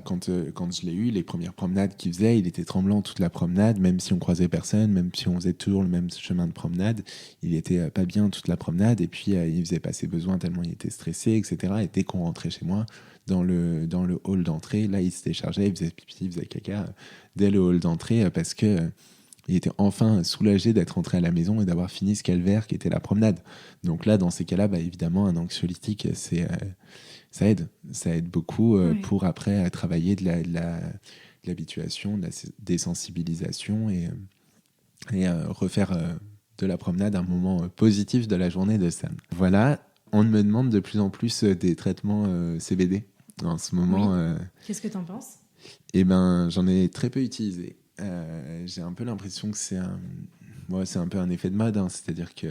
Quand je l'ai eu, les premières promenades qu'il faisait, il était tremblant toute la promenade, même si on croisait personne, même si on faisait toujours le même chemin de promenade, il était pas bien toute la promenade, et puis il faisait pas ses besoins tellement il était stressé, etc. Et dès qu'on rentrait chez moi, dans le hall d'entrée. Là, il se déchargeait, il faisait pipi, il faisait caca dès le hall d'entrée parce que il était enfin soulagé d'être rentré à la maison et d'avoir fini ce calvaire qui était la promenade. Donc là, dans ces cas-là, évidemment, un anxiolytique, ça aide beaucoup pour après travailler de l'habituation, de la désensibilisation et refaire de la promenade un moment positif de la journée de Sam. Voilà, on me demande de plus en plus des traitements CBD en ce moment. Qu'est-ce que t'en penses ? J'en ai très peu utilisé. J'ai un peu l'impression que c'est un peu un effet de mode, hein, c'est-à-dire que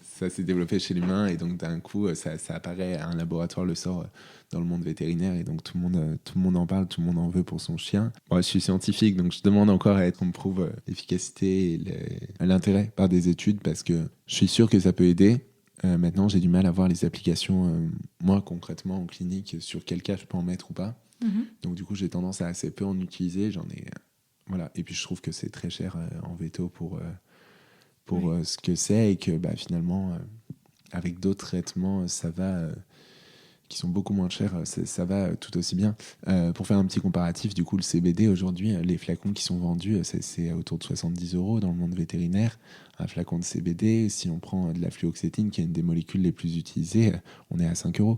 ça s'est développé chez l'humain et donc d'un coup ça apparaît, un laboratoire le sort dans le monde vétérinaire et donc tout le monde en parle, tout le monde en veut pour son chien. Moi, je suis scientifique, donc je demande encore qu'on me prouve l'efficacité et l'intérêt par des études parce que je suis sûr que ça peut aider. Maintenant, j'ai du mal à voir les applications, moi concrètement en clinique, sur quel cas je peux en mettre ou pas. Donc du coup, j'ai tendance à assez peu en utiliser. Voilà. Et puis je trouve que c'est très cher en veto pour ce que c'est et que finalement, avec d'autres traitements, ça va, qui sont beaucoup moins chers, ça va tout aussi bien. Pour faire un petit comparatif, du coup, le CBD aujourd'hui, les flacons qui sont vendus, c'est autour de 70 € dans le monde vétérinaire. Un flacon de CBD, si on prend de la fluoxétine, qui est une des molécules les plus utilisées, on est à 5 €.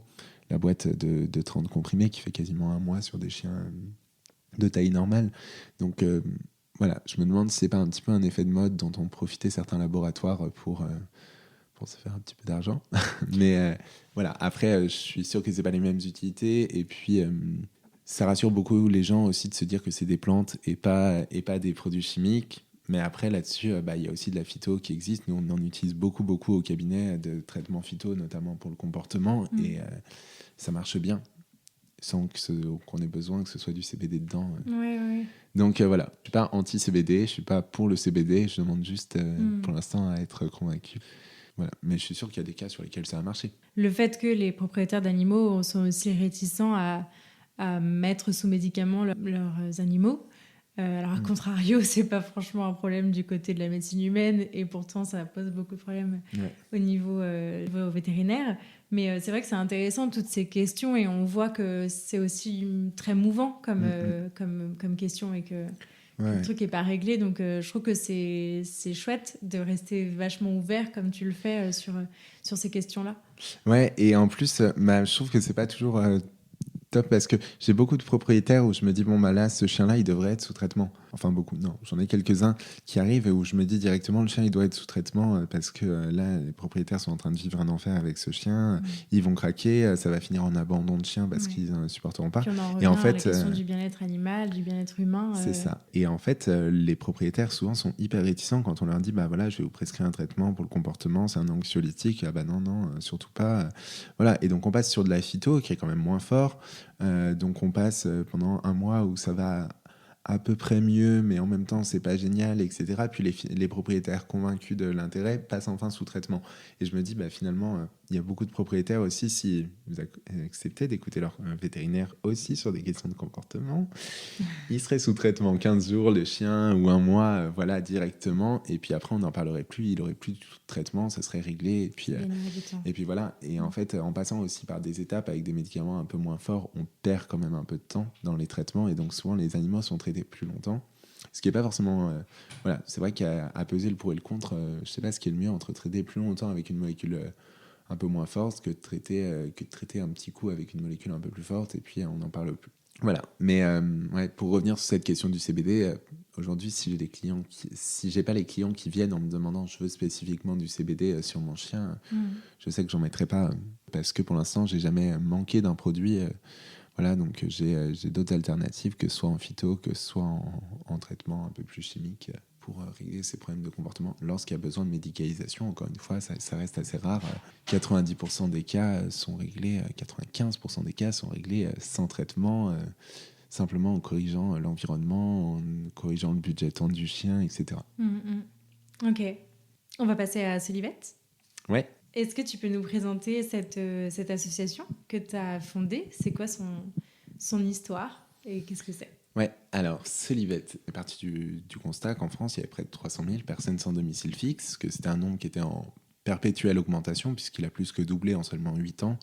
La boîte de 30 comprimés qui fait quasiment un mois sur des chiens de taille normale. Donc voilà, je me demande si c'est pas un petit peu un effet de mode dont ont profité certains laboratoires pour se faire un petit peu d'argent. Mais voilà, après, je suis sûr que c'est pas les mêmes utilités. Et puis, ça rassure beaucoup les gens aussi de se dire que c'est des plantes et pas des produits chimiques. Mais après, là-dessus, il y a aussi de la phyto qui existe. Nous, on en utilise beaucoup au cabinet de traitement phyto, notamment pour le comportement. Et ça marche bien, sans qu'on ait besoin que ce soit du CBD dedans. Ouais. Donc voilà, je suis pas anti-CBD, je suis pas pour le CBD, je demande juste pour l'instant à être convaincu. Voilà. Mais je suis sûr qu'il y a des cas sur lesquels ça a marché. Le fait que les propriétaires d'animaux sont aussi réticents à mettre sous médicaments leurs animaux, alors à contrario, c'est pas franchement un problème du côté de la médecine humaine et pourtant ça pose beaucoup de problèmes au niveau vétérinaire. Mais c'est vrai que c'est intéressant toutes ces questions et on voit que c'est aussi très mouvant comme question et que le truc n'est pas réglé. Donc je trouve que c'est chouette de rester vachement ouvert comme tu le fais sur ces questions-là. Ouais, et en plus, je trouve que c'est pas toujours top parce que j'ai beaucoup de propriétaires où je me dis là ce chien-là il devrait être sous traitement. Enfin beaucoup, non, j'en ai quelques-uns qui arrivent et où je me dis directement le chien il doit être sous traitement parce que là les propriétaires sont en train de vivre un enfer avec ce chien, ils vont craquer, ça va finir en abandon de chien parce qu'ils ne supporteront pas. Puis on en revient et en à fait, la question du bien-être animal, du bien-être humain. C'est ça. Et en fait, les propriétaires souvent sont hyper réticents quand on leur dit voilà, je vais vous prescrire un traitement pour le comportement, c'est un anxiolytique. Non, surtout pas. Voilà. Et donc on passe sur de la phyto qui est quand même moins fort. Donc on passe pendant un mois où ça va à peu près mieux, mais en même temps c'est pas génial, etc. Puis les propriétaires convaincus de l'intérêt passent enfin sous traitement. Et je me dis finalement il y a beaucoup de propriétaires aussi, si vous acceptez d'écouter leur vétérinaire aussi sur des questions de comportement, ils seraient sous traitement 15 jours le chien ou un mois, voilà, directement. Et puis après on n'en parlerait plus, il aurait plus de traitement, ça serait réglé. Et puis voilà. Et en fait, en passant aussi par des étapes avec des médicaments un peu moins forts, on perd quand même un peu de temps dans les traitements. Et donc souvent les animaux sont traités plus longtemps. Ce qui n'est pas forcément... voilà, c'est vrai qu'à peser le pour et le contre, je ne sais pas ce qui est le mieux entre traiter plus longtemps avec une molécule un peu moins forte que de traiter un petit coup avec une molécule un peu plus forte et puis on n'en parle plus. Voilà, mais pour revenir sur cette question du CBD, aujourd'hui, si j'ai pas les clients qui viennent en me demandant je veux spécifiquement du CBD sur mon chien, je sais que j'en mettrai pas parce que pour l'instant, j'ai jamais manqué d'un produit. Voilà, donc j'ai d'autres alternatives, que ce soit en phyto, que ce soit en traitement un peu plus chimique pour régler ces problèmes de comportement. Lorsqu'il y a besoin de médicalisation, encore une fois, ça reste assez rare. 90% des cas sont réglés, 95% des cas sont réglés sans traitement, simplement en corrigeant l'environnement, en corrigeant le budget temps du chien, etc. Ok. On va passer à Solivette. Ouais. Est-ce que tu peux nous présenter cette association que tu as fondée ? C'est quoi son histoire et qu'est-ce que c'est ? Ouais, alors Solivette est parti du constat qu'en France, il y avait près de 300 000 personnes sans domicile fixe, que c'était un nombre qui était en perpétuelle augmentation puisqu'il a plus que doublé en seulement 8 ans.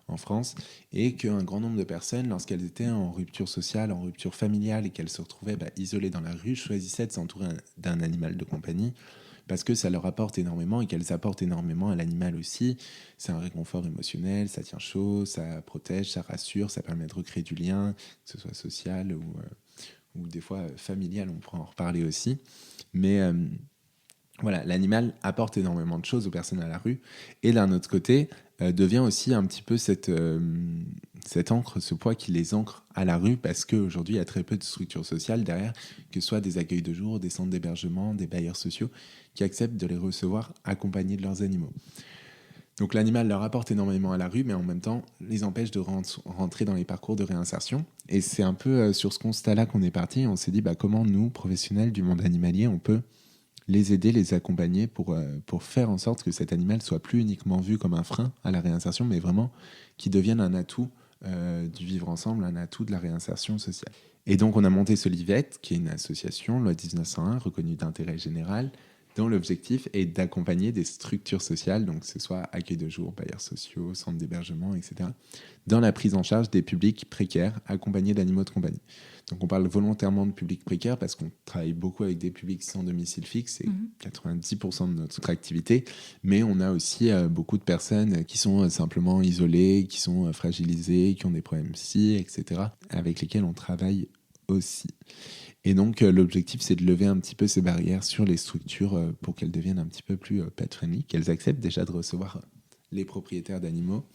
en France, et qu'un grand nombre de personnes, lorsqu'elles étaient en rupture sociale, en rupture familiale, et qu'elles se retrouvaient isolées dans la rue, choisissaient de s'entourer d'un animal de compagnie, parce que ça leur apporte énormément et qu'elles apportent énormément à l'animal aussi. C'est un réconfort émotionnel, ça tient chaud, ça protège, ça rassure, ça permet de recréer du lien, que ce soit social ou des fois familial, on pourra en reparler aussi. Mais voilà, l'animal apporte énormément de choses aux personnes à la rue, et d'un autre côté, devient aussi un petit peu cette encre, ce poids qui les ancre à la rue, parce qu'aujourd'hui, il y a très peu de structures sociales derrière, que ce soit des accueils de jour, des centres d'hébergement, des bailleurs sociaux, qui acceptent de les recevoir accompagnés de leurs animaux. Donc l'animal leur apporte énormément à la rue, mais en même temps les empêche de rentrer dans les parcours de réinsertion. Et c'est un peu sur ce constat-là qu'on est parti. On s'est dit comment nous, professionnels du monde animalier, on peut les aider, les accompagner pour faire en sorte que cet animal soit plus uniquement vu comme un frein à la réinsertion, mais vraiment qu'il devienne un atout du vivre ensemble, un atout de la réinsertion sociale. Et donc on a monté Solivette, qui est une association, loi 1901, reconnue d'intérêt général, dont l'objectif est d'accompagner des structures sociales, donc que ce soit accueil de jour, bailleurs sociaux, centres d'hébergement, etc., dans la prise en charge des publics précaires accompagnés d'animaux de compagnie. Donc on parle volontairement de publics précaires parce qu'on travaille beaucoup avec des publics sans domicile fixe, c'est 90% de notre activité, mais on a aussi beaucoup de personnes qui sont simplement isolées, qui sont fragilisées, qui ont des problèmes psy, etc., avec lesquelles on travaille aussi. Et donc l'objectif, c'est de lever un petit peu ces barrières sur les structures pour qu'elles deviennent un petit peu plus pet-friendly, qu'elles acceptent déjà de recevoir les propriétaires d'animaux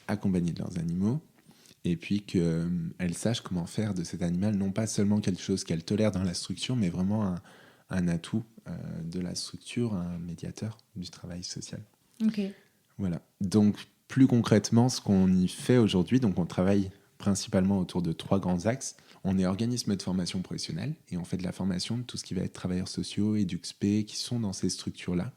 accompagnés de leurs animaux, et puis qu'elles sachent comment faire de cet animal non pas seulement quelque chose qu'elles tolèrent dans la structure, mais vraiment un atout de la structure, un médiateur du travail social. Ok. Voilà. Donc plus concrètement, ce qu'on y fait aujourd'hui, donc on travaille principalement autour de 3 grands axes. On est organisme de formation professionnelle et on fait de la formation de tout ce qui va être travailleurs sociaux, EduxP, qui sont dans ces structures-là.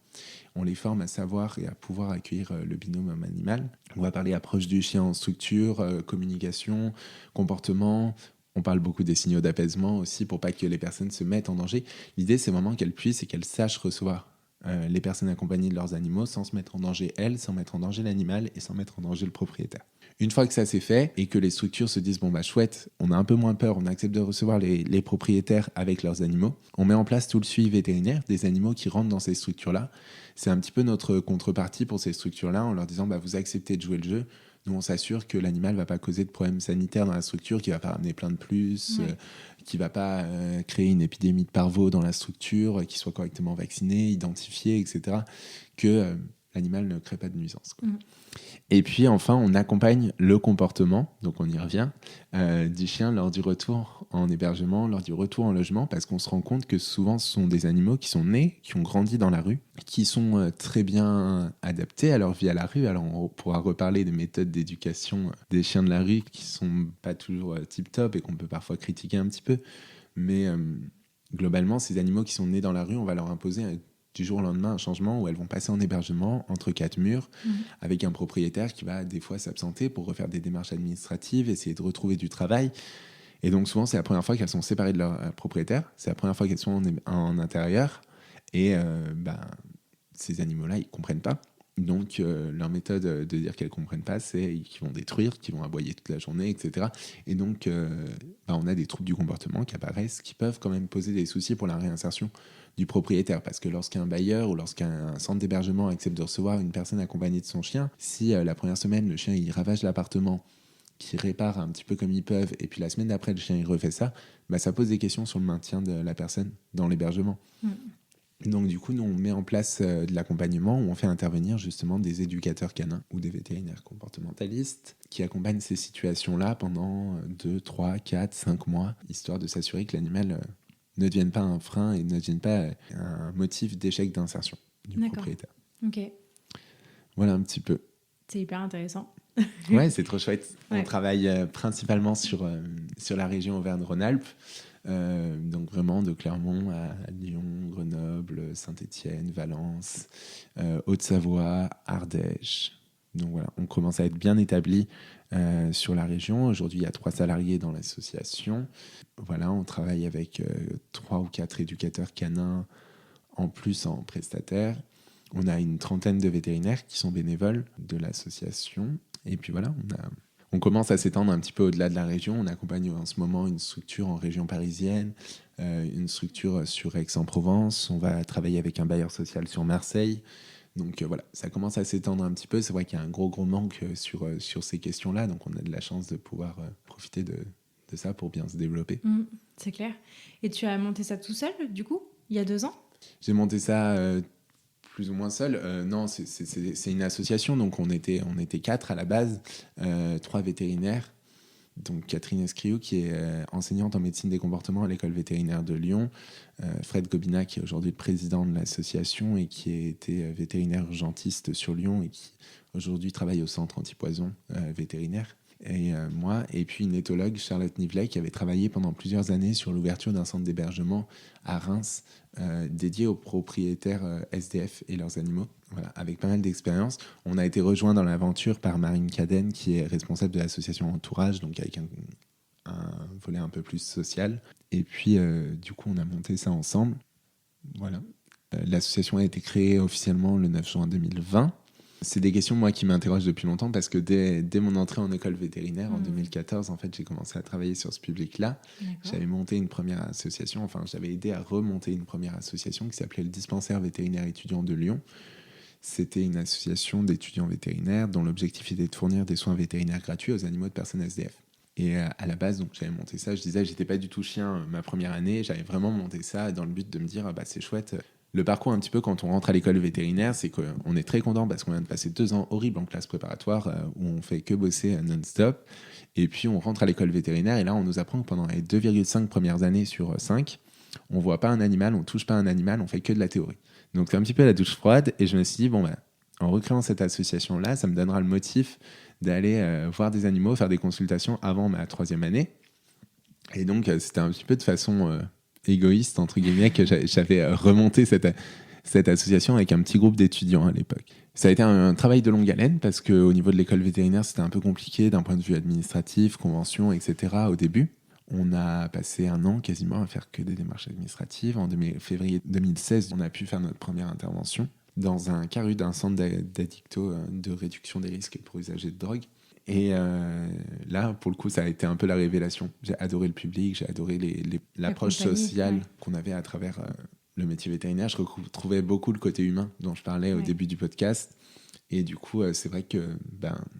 On les forme à savoir et à pouvoir accueillir le binôme homme-animal. On va parler approche du chien en structure, communication, comportement. On parle beaucoup des signaux d'apaisement aussi pour pas que les personnes se mettent en danger. L'idée, c'est vraiment qu'elles puissent et qu'elles sachent recevoir les personnes accompagnées de leurs animaux sans se mettre en danger elles, sans mettre en danger l'animal et sans mettre en danger le propriétaire. Une fois que ça c'est fait et que les structures se disent chouette, on a un peu moins peur, on accepte de recevoir les propriétaires avec leurs animaux, on met en place tout le suivi vétérinaire des animaux qui rentrent dans ces structures-là. C'est un petit peu notre contrepartie pour ces structures-là en leur disant vous acceptez de jouer le jeu. Nous, on s'assure que l'animal ne va pas causer de problèmes sanitaires dans la structure, qu'il ne va pas ramener plein de plus, qu'il ne va pas créer une épidémie de parvo dans la structure, qu'il soit correctement vacciné, identifié, etc. Que l'animal ne crée pas de nuisance. Et puis enfin, on accompagne le comportement, donc on y revient, du chien lors du retour en hébergement, lors du retour en logement, parce qu'on se rend compte que souvent ce sont des animaux qui sont nés, qui ont grandi dans la rue, qui sont très bien adaptés à leur vie à la rue. Alors on pourra reparler des méthodes d'éducation des chiens de la rue qui sont pas toujours tip-top et qu'on peut parfois critiquer un petit peu, mais globalement, ces animaux qui sont nés dans la rue, on va leur imposer du jour au lendemain un changement où elles vont passer en hébergement entre 4 murs avec un propriétaire qui va des fois s'absenter pour refaire des démarches administratives, essayer de retrouver du travail. Et donc souvent, c'est la première fois qu'elles sont séparées de leur propriétaire, c'est la première fois qu'elles sont en intérieur, et ces animaux-là, ils ne comprennent pas. Donc leur méthode de dire qu'elles ne comprennent pas, c'est qu'ils vont détruire, qu'ils vont aboyer toute la journée, etc. Et donc on a des troubles du comportement qui apparaissent, qui peuvent quand même poser des soucis pour la réinsertion du propriétaire, parce que lorsqu'un bailleur ou lorsqu'un centre d'hébergement accepte de recevoir une personne accompagnée de son chien, si la première semaine le chien il ravage l'appartement, qu'il répare un petit peu comme ils peuvent, et puis la semaine d'après le chien il refait ça, ça pose des questions sur le maintien de la personne dans l'hébergement. Donc du coup, nous, on met en place de l'accompagnement où on fait intervenir justement des éducateurs canins ou des vétérinaires comportementalistes qui accompagnent ces situations-là pendant 2, 3, 4, 5 mois, histoire de s'assurer que l'animal ne devienne pas un frein et ne devienne pas un motif d'échec d'insertion du propriétaire. Ok. Voilà un petit peu. C'est hyper intéressant. Ouais, c'est trop chouette. Ouais. On travaille principalement sur la région Auvergne-Rhône-Alpes. Donc vraiment de Clermont à Lyon, Grenoble, Saint-Étienne, Valence, Haute-Savoie, Ardèche. Donc voilà, on commence à être bien établi sur la région. Aujourd'hui, il y a 3 salariés dans l'association. Voilà, on travaille avec 3 ou 4 éducateurs canins en plus en prestataire. On a une 30aine de vétérinaires qui sont bénévoles de l'association. Et puis voilà, on commence à s'étendre un petit peu au-delà de la région. On accompagne en ce moment une structure en région parisienne, une structure sur Aix-en-Provence. On va travailler avec un bailleur social sur Marseille. Donc voilà, ça commence à s'étendre un petit peu. C'est vrai qu'il y a un gros manque sur ces questions-là. Donc on a de la chance de pouvoir profiter de ça pour bien se développer. C'est clair. Et tu as monté ça tout seul, du coup, il y a 2 ans ? J'ai monté ça plus ou moins seul. Non, c'est une association. Donc on était 4 à la base, 3 vétérinaires. Donc Catherine Escriou, qui est enseignante en médecine des comportements à l'école vétérinaire de Lyon, Fred Gobina, qui est aujourd'hui le président de l'association et qui a été vétérinaire urgentiste sur Lyon et qui aujourd'hui travaille au centre antipoison vétérinaire, et moi, et puis une éthologue, Charlotte Nivelet, qui avait travaillé pendant plusieurs années sur l'ouverture d'un centre d'hébergement à Reims dédié aux propriétaires SDF et leurs animaux. Voilà, avec pas mal d'expérience. On a été rejoint dans l'aventure par Marine Cadenne, qui est responsable de l'association Entourage, donc avec un volet un peu plus social. Et puis, du coup, on a monté ça ensemble. Voilà. L'association a été créée officiellement le 9 juin 2020. C'est des questions, moi, qui m'interrogent depuis longtemps parce que dès mon entrée en école vétérinaire en 2014, en fait, j'ai commencé à travailler sur ce public-là. D'accord. J'avais monté une première association, j'avais aidé à remonter une première association qui s'appelait le Dispensaire vétérinaire étudiant de Lyon. C'était une association d'étudiants vétérinaires dont l'objectif était de fournir des soins vétérinaires gratuits aux animaux de personnes SDF. Et à la base, donc, j'avais monté ça, je disais, j'étais pas du tout chien ma première année, j'avais vraiment monté ça dans le but de me dire, c'est chouette. Le parcours, un petit peu, quand on rentre à l'école vétérinaire, c'est qu'on est très content parce qu'on vient de passer 2 ans horribles en classe préparatoire où on fait que bosser non-stop. Et puis, on rentre à l'école vétérinaire et là, on nous apprend que pendant les 2,5 premières années sur 5, on voit pas un animal, on touche pas un animal, on fait que de la théorie. Donc, c'est un petit peu la douche froide et je me suis dit, en recréant cette association-là, ça me donnera le motif d'aller voir des animaux, faire des consultations avant ma 3e année. Et donc, c'était un petit peu de façon égoïste, entre guillemets, que j'avais remonté cette association avec un petit groupe d'étudiants à l'époque. Ça a été un travail de longue haleine parce qu'au niveau de l'école vétérinaire, c'était un peu compliqué d'un point de vue administratif, convention, etc. au début. On a passé 1 an quasiment à faire que des démarches administratives. En février 2016, on a pu faire notre première intervention dans un CARU d'un centre d'addicto de réduction des risques pour usagers de drogue. Et là, pour le coup, ça a été un peu la révélation. J'ai adoré le public, j'ai adoré l'approche sociale qu'on avait à travers le métier vétérinaire. Je retrouvais beaucoup le côté humain dont je parlais au début du podcast. Et du coup, c'est vrai que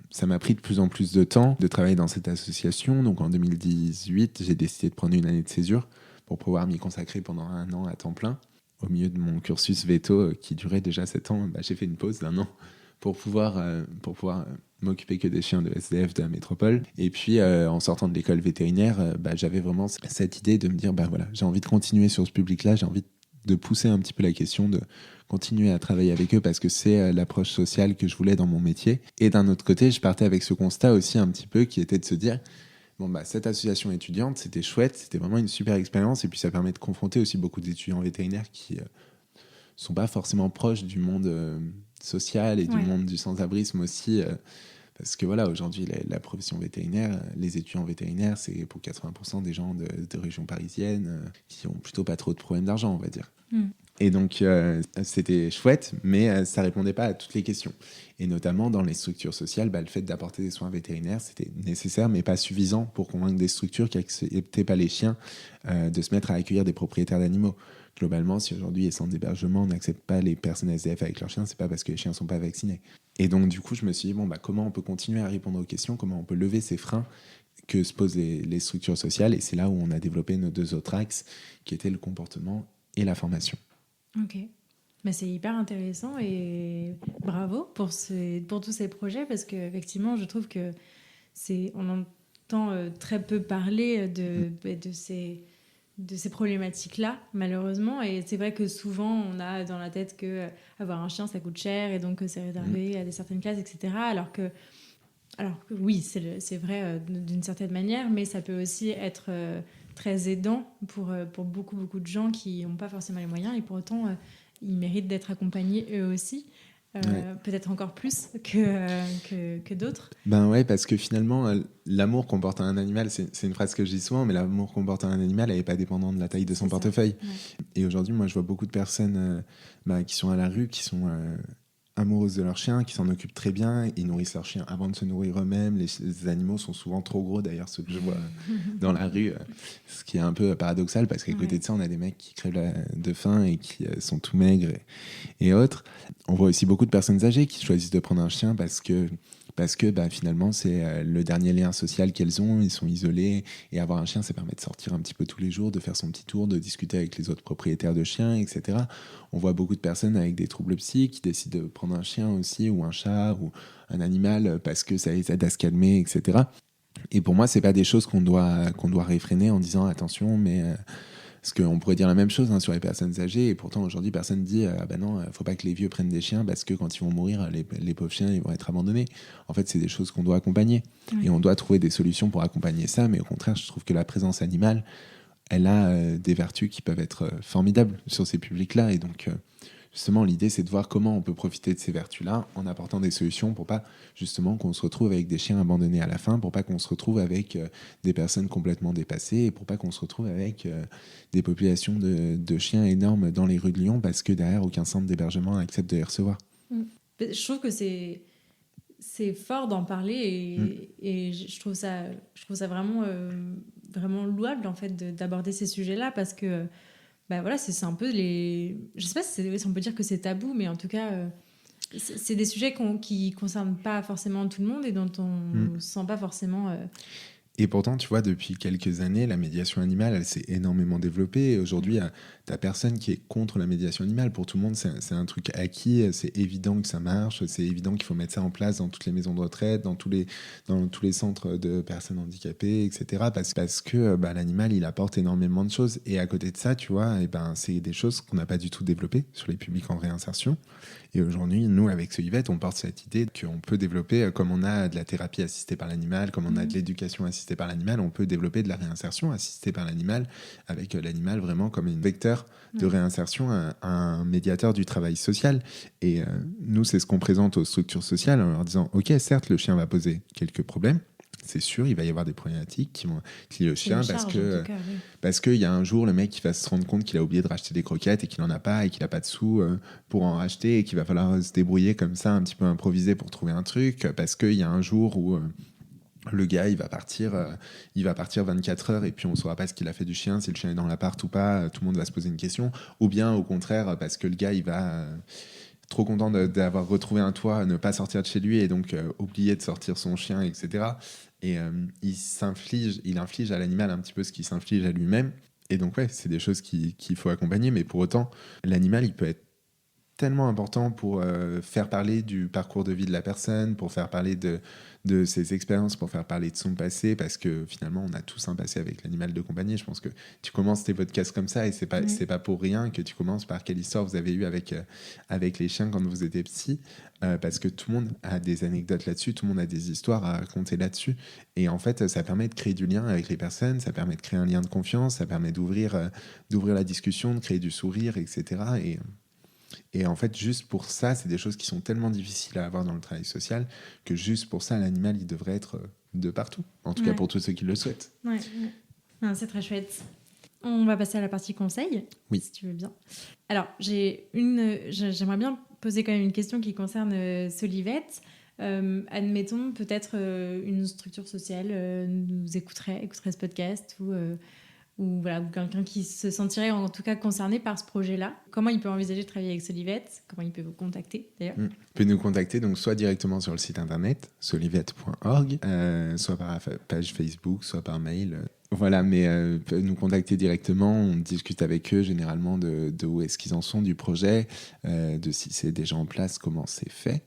ça m'a pris de plus en plus de temps de travailler dans cette association. Donc en 2018, j'ai décidé de prendre une année de césure pour pouvoir m'y consacrer pendant 1 an à temps plein. Au milieu de mon cursus véto qui durait déjà 7 ans, j'ai fait une pause d'1 an pour pouvoir m'occuper que des chiens de SDF de la métropole. Et puis, en sortant de l'école vétérinaire, j'avais vraiment cette idée de me dire, j'ai envie de continuer sur ce public-là, j'ai envie de pousser un petit peu la question, de continuer à travailler avec eux parce que c'est l'approche sociale que je voulais dans mon métier. Et d'un autre côté, je partais avec ce constat aussi un petit peu qui était de se dire, cette association étudiante, c'était chouette, c'était vraiment une super expérience et puis ça permet de confronter aussi beaucoup d'étudiants vétérinaires qui sont pas forcément proches du monde social et du monde du sans-abrisme aussi parce que aujourd'hui la profession vétérinaire, les étudiants vétérinaires, c'est pour 80% des gens de région parisienne qui ont plutôt pas trop de problèmes d'argent, on va dire. Et donc c'était chouette, mais ça répondait pas à toutes les questions. Et notamment dans les structures sociales, le fait d'apporter des soins vétérinaires, c'était nécessaire, mais pas suffisant pour convaincre des structures qui n'acceptaient pas les chiens de se mettre à accueillir des propriétaires d'animaux. Globalement, si aujourd'hui les centres d'hébergement n'acceptent pas les personnes SDF avec leurs chiens, c'est pas parce que les chiens sont pas vaccinés. Et donc du coup, je me suis dit comment on peut continuer à répondre aux questions, comment on peut lever ces freins que se posent les structures sociales. Et c'est là où on a développé nos 2 autres axes, qui étaient le comportement et la formation. Ok, c'est hyper intéressant et bravo pour tous ces projets parce qu'effectivement, je trouve que on entend très peu parler de ces problématiques-là, malheureusement. Et c'est vrai que souvent, on a dans la tête qu'avoir un chien, ça coûte cher et donc c'est réservé à certaines classes, etc. Alors que oui, c'est vrai d'une certaine manière, mais ça peut aussi être très aidant pour beaucoup, beaucoup de gens qui n'ont pas forcément les moyens et pour autant, ils méritent d'être accompagnés eux aussi. Peut-être encore plus que d'autres. Parce que finalement, l'amour qu'on porte à un animal, c'est une phrase que je dis souvent, mais l'amour qu'on porte à un animal, elle n'est pas dépendante de la taille de son portefeuille. Et aujourd'hui, moi, je vois beaucoup de personnes qui sont à la rue, qui sont amoureuses de leur chien, qui s'en occupent très bien, ils nourrissent leur chien avant de se nourrir eux-mêmes. Les animaux sont souvent trop gros, d'ailleurs, ceux que je vois dans la rue, ce qui est un peu paradoxal, parce qu'à côté de ça, on a des mecs qui crèvent de faim et qui sont tout maigres et autres. On voit aussi beaucoup de personnes âgées qui choisissent de prendre un chien parce que finalement, c'est le dernier lien social qu'elles ont, ils sont isolés, et avoir un chien, ça permet de sortir un petit peu tous les jours, de faire son petit tour, de discuter avec les autres propriétaires de chiens, etc. On voit beaucoup de personnes avec des troubles psy qui décident de prendre un chien aussi, ou un chat, ou un animal, parce que ça les aide à se calmer, etc. Et pour moi, c'est pas des choses qu'on doit réfréner en disant attention, mais... Parce qu'on pourrait dire la même chose sur les personnes âgées, et pourtant aujourd'hui personne ne dit ah ben non, faut pas que les vieux prennent des chiens parce que quand ils vont mourir, les pauvres chiens ils vont être abandonnés. En fait, c'est des choses qu'on doit accompagner, et on doit trouver des solutions pour accompagner ça. Mais au contraire, je trouve que la présence animale, elle a des vertus qui peuvent être formidables sur ces publics-là, et donc justement, l'idée, c'est de voir comment on peut profiter de ces vertus-là en apportant des solutions pour pas, justement, qu'on se retrouve avec des chiens abandonnés à la fin, pour pas qu'on se retrouve avec des personnes complètement dépassées, et pour pas qu'on se retrouve avec des populations de chiens énormes dans les rues de Lyon parce que derrière, aucun centre d'hébergement accepte de les recevoir. Je trouve que c'est fort d'en parler, et je trouve ça vraiment, vraiment louable, en fait, d'aborder ces sujets-là, parce que voilà, c'est un peu je sais pas si on peut dire que c'est tabou, mais en tout cas, c'est des sujets qui concernent pas forcément tout le monde et dont on sent pas forcément... Et pourtant, tu vois, depuis quelques années, la médiation animale, elle s'est énormément développée. Et aujourd'hui, t'as personne qui est contre la médiation animale. Pour tout le monde, c'est un truc acquis. C'est évident que ça marche. C'est évident qu'il faut mettre ça en place dans toutes les maisons de retraite, dans tous les centres de personnes handicapées, etc. Parce que l'animal, il apporte énormément de choses. Et à côté de ça, tu vois, c'est des choses qu'on n'a pas du tout développées sur les publics en réinsertion. Et aujourd'hui, nous, avec Solivette, on porte cette idée qu'on peut développer, comme on a de la thérapie assistée par l'animal, comme on a de l'éducation assistée par l'animal, on peut développer de la réinsertion assistée par l'animal, avec l'animal vraiment comme un vecteur de réinsertion, un médiateur du travail social. Et nous, c'est ce qu'on présente aux structures sociales en leur disant, OK, certes, le chien va poser quelques problèmes, c'est sûr, il va y avoir des problématiques qui vont lier au chien, parce qu'il y a un jour le mec qui va se rendre compte qu'il a oublié de racheter des croquettes et qu'il n'en a pas, et qu'il n'a pas de sous pour en racheter, et qu'il va falloir se débrouiller comme ça, un petit peu improviser pour trouver un truc, parce qu'il y a un jour où le gars il va partir 24 heures, et puis on ne saura pas ce qu'il a fait du chien, si le chien est dans l'appart ou pas, tout le monde va se poser une question, ou bien au contraire parce que le gars il va... trop content d'avoir retrouvé un toit, ne pas sortir de chez lui, et donc oublier de sortir son chien, etc. Et il inflige à l'animal un petit peu ce qu'il s'inflige à lui-même. Et donc, ouais, c'est des choses qu'il faut accompagner. Mais pour autant, l'animal, il peut être tellement important pour faire parler du parcours de vie de la personne, pour faire parler de ses expériences, pour faire parler de son passé, parce que finalement, on a tous un passé avec l'animal de compagnie. Je pense que tu commences tes podcasts comme ça, et c'est pas pour rien que tu commences par quelle histoire vous avez eu avec les chiens quand vous étiez petit, parce que tout le monde a des anecdotes là-dessus, tout le monde a des histoires à raconter là-dessus. Et en fait, ça permet de créer du lien avec les personnes, ça permet de créer un lien de confiance, ça permet d'ouvrir la discussion, de créer du sourire, etc. Et en fait, juste pour ça, c'est des choses qui sont tellement difficiles à avoir dans le travail social que juste pour ça, l'animal, il devrait être de partout. En tout cas, pour tous ceux qui le souhaitent. Ouais. Non, c'est très chouette. On va passer à la partie conseil, si tu veux bien. Alors, j'aimerais bien poser quand même une question qui concerne Solivette. Admettons, peut-être une structure sociale nous écouterait ce podcast, ou quelqu'un qui se sentirait en tout cas concerné par ce projet-là. Comment il peut envisager de travailler avec Solivette? Comment il peut vous contacter d'ailleurs? Il peut nous contacter donc soit directement sur le site internet solivette.org, soit par page Facebook, soit par mail. Voilà, mais peut nous contacter directement. On discute avec eux généralement de où est-ce qu'ils en sont du projet, de si c'est déjà en place, comment c'est fait.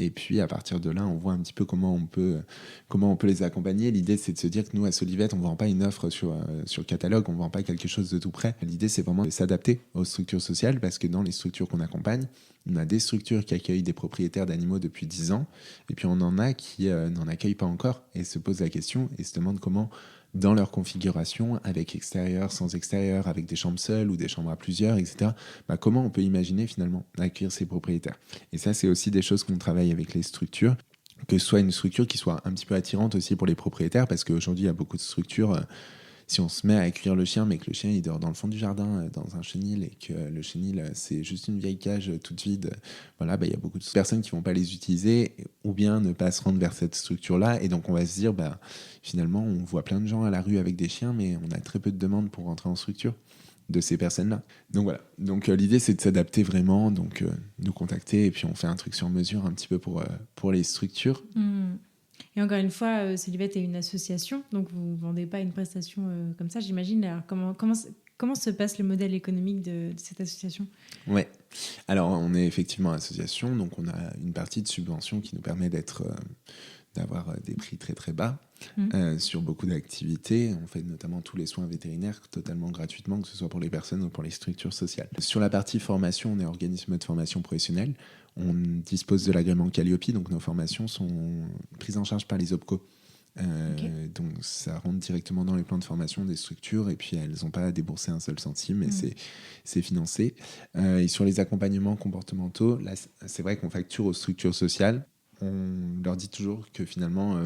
Et puis à partir de là, on voit un petit peu comment on peut les accompagner. L'idée, c'est de se dire que nous, à Solivette, on ne vend pas une offre sur le catalogue, on ne vend pas quelque chose de tout prêt. L'idée, c'est vraiment de s'adapter aux structures sociales, parce que dans les structures qu'on accompagne, on a des structures qui accueillent des propriétaires d'animaux depuis 10 ans, et puis on en a qui n'en accueillent pas encore, et se posent la question et se demandent comment, dans leur configuration, avec extérieur, sans extérieur, avec des chambres seules ou des chambres à plusieurs, etc., comment on peut imaginer finalement accueillir ces propriétaires. Et ça, c'est aussi des choses qu'on travaille avec les structures, que ce soit une structure qui soit un petit peu attirante aussi pour les propriétaires, parce qu'aujourd'hui, il y a beaucoup de structures si on se met à accueillir le chien, mais que le chien il dort dans le fond du jardin, dans un chenil, et que le chenil c'est juste une vieille cage toute vide, voilà, il y a beaucoup de personnes qui vont pas les utiliser, ou bien ne pas se rendre vers cette structure-là, et donc on va se dire, finalement, on voit plein de gens à la rue avec des chiens, mais on a très peu de demandes pour rentrer en structure de ces personnes-là. Donc voilà. Donc l'idée, c'est de s'adapter vraiment, donc nous contacter, et puis on fait un truc sur mesure un petit peu pour les structures. Et encore une fois, Solivette est une association, donc vous ne vendez pas une prestation comme ça, j'imagine. Alors comment se passe le modèle économique de cette association ? Ouais. Alors on est effectivement association, donc on a une partie de subvention qui nous permet d'avoir des prix très très bas sur beaucoup d'activités. On fait notamment tous les soins vétérinaires totalement gratuitement, que ce soit pour les personnes ou pour les structures sociales. Sur la partie formation, on est organisme de formation professionnelle. On dispose de l'agrément Calliope, donc nos formations sont prises en charge par les OPCO. Donc ça rentre directement dans les plans de formation des structures, et puis elles n'ont pas à débourser un seul centime, et c'est financé. Et sur les accompagnements comportementaux, là, c'est vrai qu'on facture aux structures sociales. On leur dit toujours que finalement,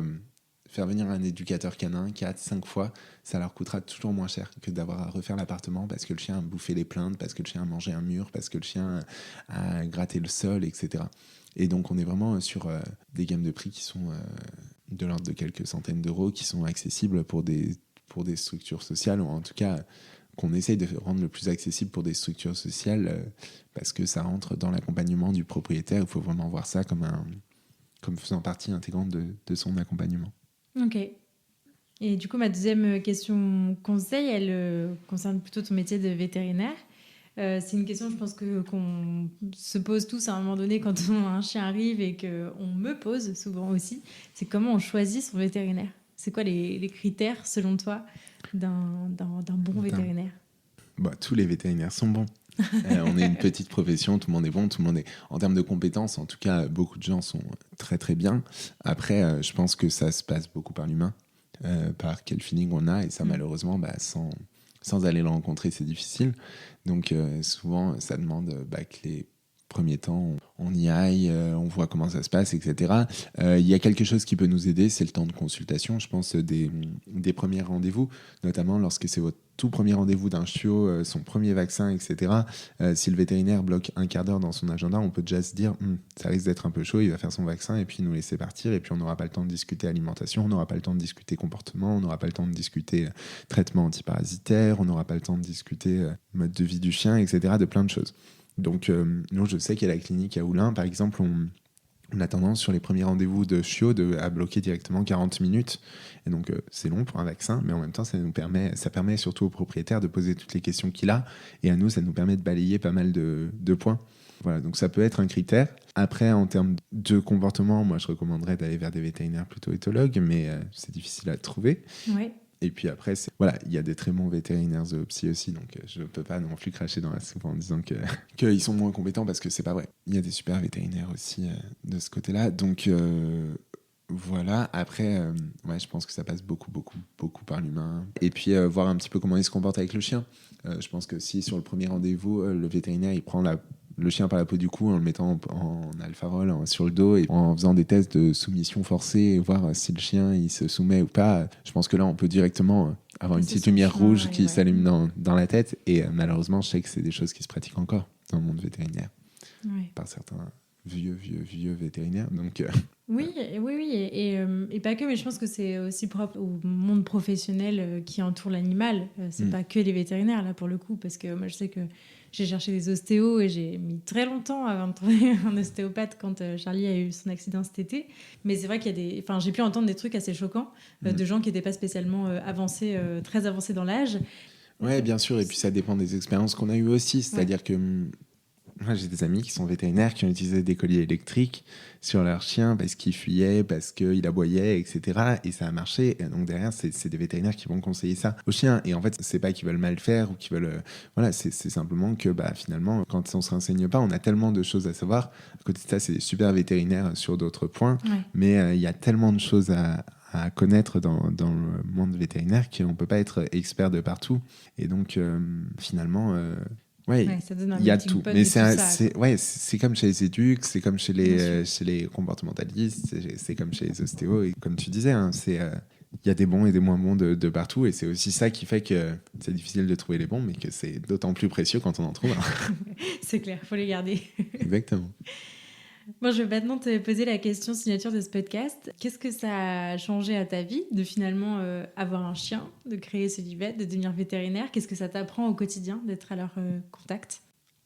faire venir un éducateur canin 4-5 fois, ça leur coûtera toujours moins cher que d'avoir à refaire l'appartement parce que le chien a bouffé les plaintes, parce que le chien a mangé un mur, parce que le chien a gratté le sol, etc. Et donc on est vraiment sur des gammes de prix qui sont de l'ordre de quelques centaines d'euros, qui sont accessibles pour des structures sociales, ou en tout cas qu'on essaye de rendre le plus accessible pour des structures sociales, parce que ça rentre dans l'accompagnement du propriétaire. Il faut vraiment voir ça comme faisant partie intégrante de son accompagnement. Ok. Et du coup, ma deuxième question conseil, elle concerne plutôt ton métier de vétérinaire. C'est une question, je pense, qu'on se pose tous à un moment donné quand un chien arrive, et qu'on me pose souvent aussi. C'est comment on choisit son vétérinaire. C'est quoi les critères, selon toi, d'un bon vétérinaire ? Tous les vétérinaires sont bons. On est une petite profession, tout le monde est bon, tout le monde est... En termes de compétences, en tout cas, beaucoup de gens sont très très bien. Après, je pense que ça se passe beaucoup par l'humain, par quel feeling on a, et ça, malheureusement, sans aller le rencontrer, c'est difficile. Donc souvent, ça demande que les premiers temps, on y aille, on voit comment ça se passe, etc. Il y a quelque chose qui peut nous aider, c'est le temps de consultation, je pense, des premiers rendez-vous, notamment lorsque c'est votre tout premier rendez-vous d'un chiot, son premier vaccin, etc. Si le vétérinaire bloque un quart d'heure dans son agenda, on peut déjà se dire ça risque d'être un peu chaud, il va faire son vaccin et puis nous laisser partir, et puis on n'aura pas le temps de discuter alimentation, on n'aura pas le temps de discuter comportement, on n'aura pas le temps de discuter traitement antiparasitaire, on n'aura pas le temps de discuter mode de vie du chien, etc. de plein de choses. Donc, nous, je sais qu'à la clinique à Oulin, par exemple, on a tendance sur les premiers rendez-vous de chiots à bloquer directement 40 minutes. Et donc, c'est long pour un vaccin, mais en même temps, ça permet surtout au propriétaire de poser toutes les questions qu'il a. Et à nous, ça nous permet de balayer pas mal de points. Voilà, donc ça peut être un critère. Après, en termes de comportement, moi, je recommanderais d'aller vers des vétérinaires plutôt éthologues, mais c'est difficile à trouver. Ouais. Et puis après, il y a des très bons vétérinaires zoopsy aussi, donc je ne peux pas non plus cracher dans la soupe en disant qu'ils sont moins compétents, parce que c'est pas vrai. Il y a des super vétérinaires aussi de ce côté-là. Donc voilà, après, je pense que ça passe beaucoup par l'humain. Et puis voir un petit peu comment il se comporte avec le chien. Je pense que si sur le premier rendez-vous, le vétérinaire il prend le chien par la peau du cou en le mettant en alfarol sur le dos, et en faisant des tests de soumission forcée, et voir si le chien il se soumet ou pas, je pense que là on peut directement avoir une petite lumière rouge qui s'allume dans la tête. Et malheureusement, je sais que c'est des choses qui se pratiquent encore dans le monde vétérinaire par certains vieux vétérinaires. Donc Oui, et pas que, mais je pense que c'est aussi propre au monde professionnel qui entoure l'animal. C'est pas que les vétérinaires, là, pour le coup, parce que moi, je sais que j'ai cherché des ostéos et j'ai mis très longtemps avant de trouver un ostéopathe quand Charlie a eu son accident cet été. Mais c'est vrai qu'il y a j'ai pu entendre des trucs assez choquants de gens qui n'étaient pas spécialement très avancés dans l'âge. Ouais, bien sûr, et puis ça dépend des expériences qu'on a eues aussi. C'est-à-dire que moi, j'ai des amis qui sont vétérinaires qui ont utilisé des colliers électriques sur leur chien parce qu'il fuyait, parce qu'il aboyait, etc. Et ça a marché. Et donc derrière, c'est des vétérinaires qui vont conseiller ça aux chiens. Et en fait, c'est pas qu'ils veulent mal faire ou qu'ils veulent... c'est simplement que finalement, quand on se renseigne pas, on a tellement de choses à savoir. À côté de ça, c'est des super vétérinaires sur d'autres points. Mais il y a tellement de choses à connaître dans le monde vétérinaire qu'on ne peut pas être expert de partout. Et donc, finalement... il y a tout. Mais c'est comme chez les éduques, c'est comme chez les comportementalistes, c'est comme chez les ostéos. Et comme tu disais, il y a des bons et des moins bons de partout, et c'est aussi ça qui fait que c'est difficile de trouver les bons, mais que c'est d'autant plus précieux quand on en trouve un. C'est clair, il faut les garder. Exactement. Bon, je vais maintenant te poser la question signature de ce podcast. Qu'est-ce que ça a changé à ta vie de finalement avoir un chien, de créer Solivette, de devenir vétérinaire? Qu'est-ce que ça t'apprend au quotidien d'être à leur contact?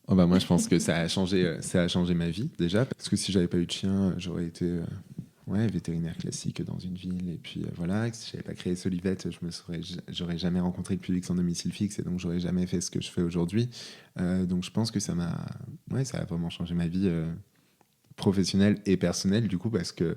Oh bah moi, je pense que ça a changé ma vie déjà, parce que si j'avais pas eu de chien, j'aurais été vétérinaire classique dans une ville, et puis voilà. Si j'avais pas créé Solivette, j'aurais jamais rencontré le public sans domicile fixe, et donc j'aurais jamais fait ce que je fais aujourd'hui. Donc je pense que ça a vraiment changé ma vie professionnelle et personnelle, du coup, parce que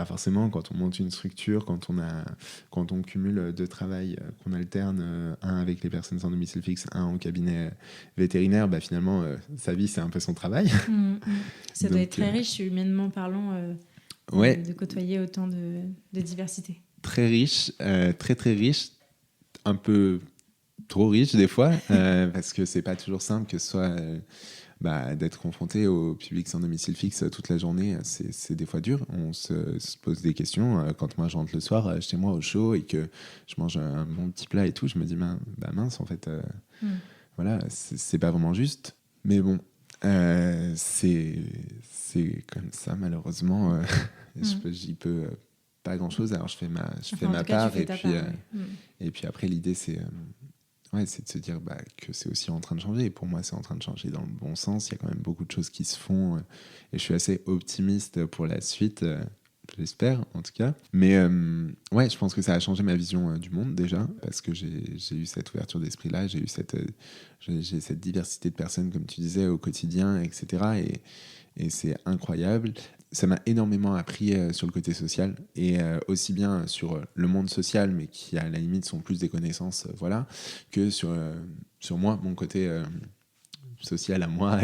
forcément, quand on monte une structure, quand on cumule deux travails, qu'on alterne un avec les personnes sans domicile fixe, un en cabinet vétérinaire, finalement, sa vie, c'est un peu son travail. Ça doit être très riche, humainement parlant, de côtoyer autant de diversité. Très riche, très très riche, un peu trop riche des fois, parce que c'est pas toujours simple que ce soit... d'être confronté au public sans domicile fixe toute la journée, c'est des fois dur. On se pose des questions. Quand moi je rentre le soir chez moi au chaud et que je mange un bon petit plat et tout, je me dis mince, en fait, voilà, c'est pas vraiment juste. Mais bon, c'est comme ça, malheureusement. J'y peux pas grand chose. Alors je fais ma part, et puis après l'idée c'est de se dire que c'est aussi en train de changer. Et pour moi, c'est en train de changer dans le bon sens. Il y a quand même beaucoup de choses qui se font. Et je suis assez optimiste pour la suite, j'espère, en tout cas. Mais je pense que ça a changé ma vision du monde, déjà, parce que j'ai eu cette ouverture d'esprit-là. J'ai eu cette diversité de personnes, comme tu disais, au quotidien, etc. Et c'est incroyable. Ça m'a énormément appris sur le côté social, et aussi bien sur le monde social, mais qui à la limite sont plus des connaissances, que sur moi, mon côté social à moi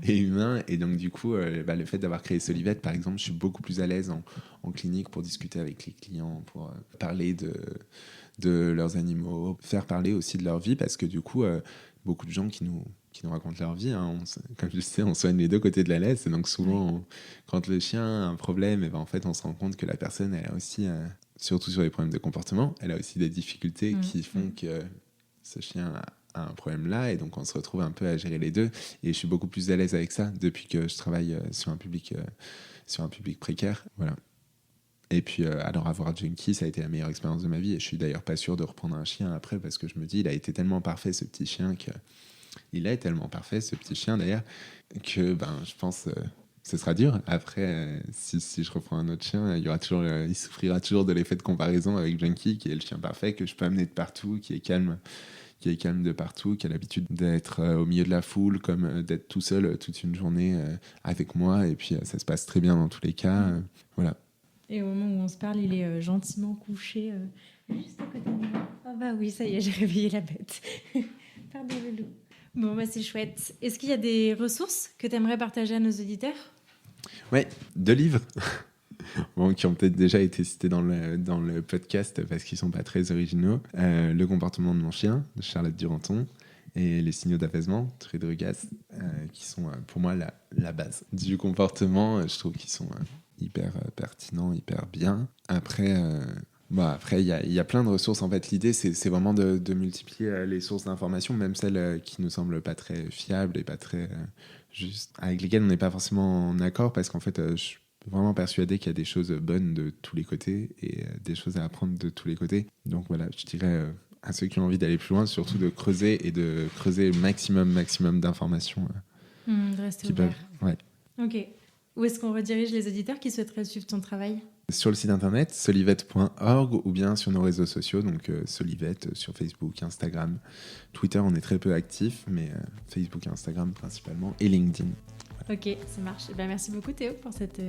et humain. Et donc du coup, le fait d'avoir créé Solivette, par exemple, je suis beaucoup plus à l'aise en clinique pour discuter avec les clients, pour parler de leurs animaux, faire parler aussi de leur vie, parce que du coup, beaucoup de gens qui nous racontent leur vie, comme je sais, on soigne les deux côtés de la laisse, et donc souvent, quand le chien a un problème, en fait, on se rend compte que la personne, elle a aussi, surtout sur les problèmes de comportement, elle a aussi des difficultés qui font que ce chien a un problème là, et donc on se retrouve un peu à gérer les deux, et je suis beaucoup plus à l'aise avec ça depuis que je travaille sur un public précaire, voilà. Et puis, alors avoir Junkie, ça a été la meilleure expérience de ma vie, et je suis d'ailleurs pas sûr de reprendre un chien après, parce que je me dis, il a été tellement parfait, ce petit chien, il est tellement parfait, ce petit chien d'ailleurs, que je pense ce sera dur. Après, si je reprends un autre chien, il souffrira toujours de l'effet de comparaison avec Junkie, qui est le chien parfait que je peux amener de partout, qui est calme de partout, qui a l'habitude d'être au milieu de la foule, comme d'être tout seul toute une journée avec moi, et puis ça se passe très bien dans tous les cas. Voilà. Et au moment où on se parle, il est gentiment couché juste à côté de moi. Ah oui, ça y est, j'ai réveillé la bête. Pardon le loup. Bon, c'est chouette. Est-ce qu'il y a des ressources que tu aimerais partager à nos auditeurs? Ouais, 2 livres qui ont peut-être déjà été cités dans le podcast parce qu'ils sont pas très originaux. Le comportement de mon chien, de Charlotte Duranton, et Les signaux d'apaisement, Thierry Drugas, qui sont pour moi la base du comportement. Je trouve qu'ils sont hyper pertinents, hyper bien. Après, il y a plein de ressources. En fait, l'idée, c'est vraiment de multiplier les sources d'informations, même celles qui nous semblent pas très fiables et pas très justes, avec lesquelles on n'est pas forcément en accord, parce qu'en fait, je suis vraiment persuadé qu'il y a des choses bonnes de tous les côtés et des choses à apprendre de tous les côtés. Donc voilà, je dirais à ceux qui ont envie d'aller plus loin, surtout de creuser le maximum d'informations rester qui ouvert. peuvent. Ouais. Ok. Où est-ce qu'on redirige les auditeurs qui souhaiteraient suivre ton travail? Sur le site internet solivette.org, ou bien sur nos réseaux sociaux, donc Solivette sur Facebook, Instagram, Twitter, on est très peu actifs, mais Facebook et Instagram principalement, et LinkedIn. Voilà. Ok, ça marche. Merci beaucoup Théo pour cette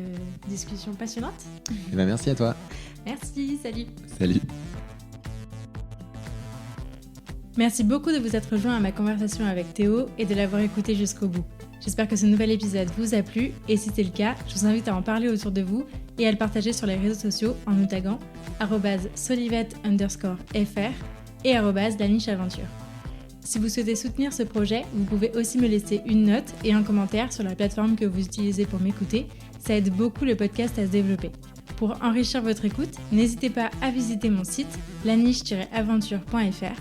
discussion passionnante. Merci à toi. Merci, salut. Salut. Merci beaucoup de vous être rejoint à ma conversation avec Théo et de l'avoir écouté jusqu'au bout. J'espère que ce nouvel épisode vous a plu, et si c'est le cas, je vous invite à en parler autour de vous et à le partager sur les réseaux sociaux en nous taguant @solivette_fr et @lanicheaventure. Si vous souhaitez soutenir ce projet, vous pouvez aussi me laisser une note et un commentaire sur la plateforme que vous utilisez pour m'écouter. Ça aide beaucoup le podcast à se développer. Pour enrichir votre écoute, n'hésitez pas à visiter mon site laniche-aventure.fr.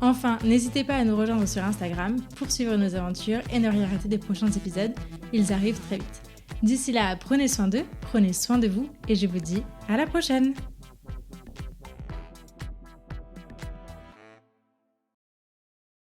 Enfin, n'hésitez pas à nous rejoindre sur Instagram pour suivre nos aventures et ne rien rater des prochains épisodes. Ils arrivent très vite. D'ici là, prenez soin d'eux, prenez soin de vous et je vous dis à la prochaine!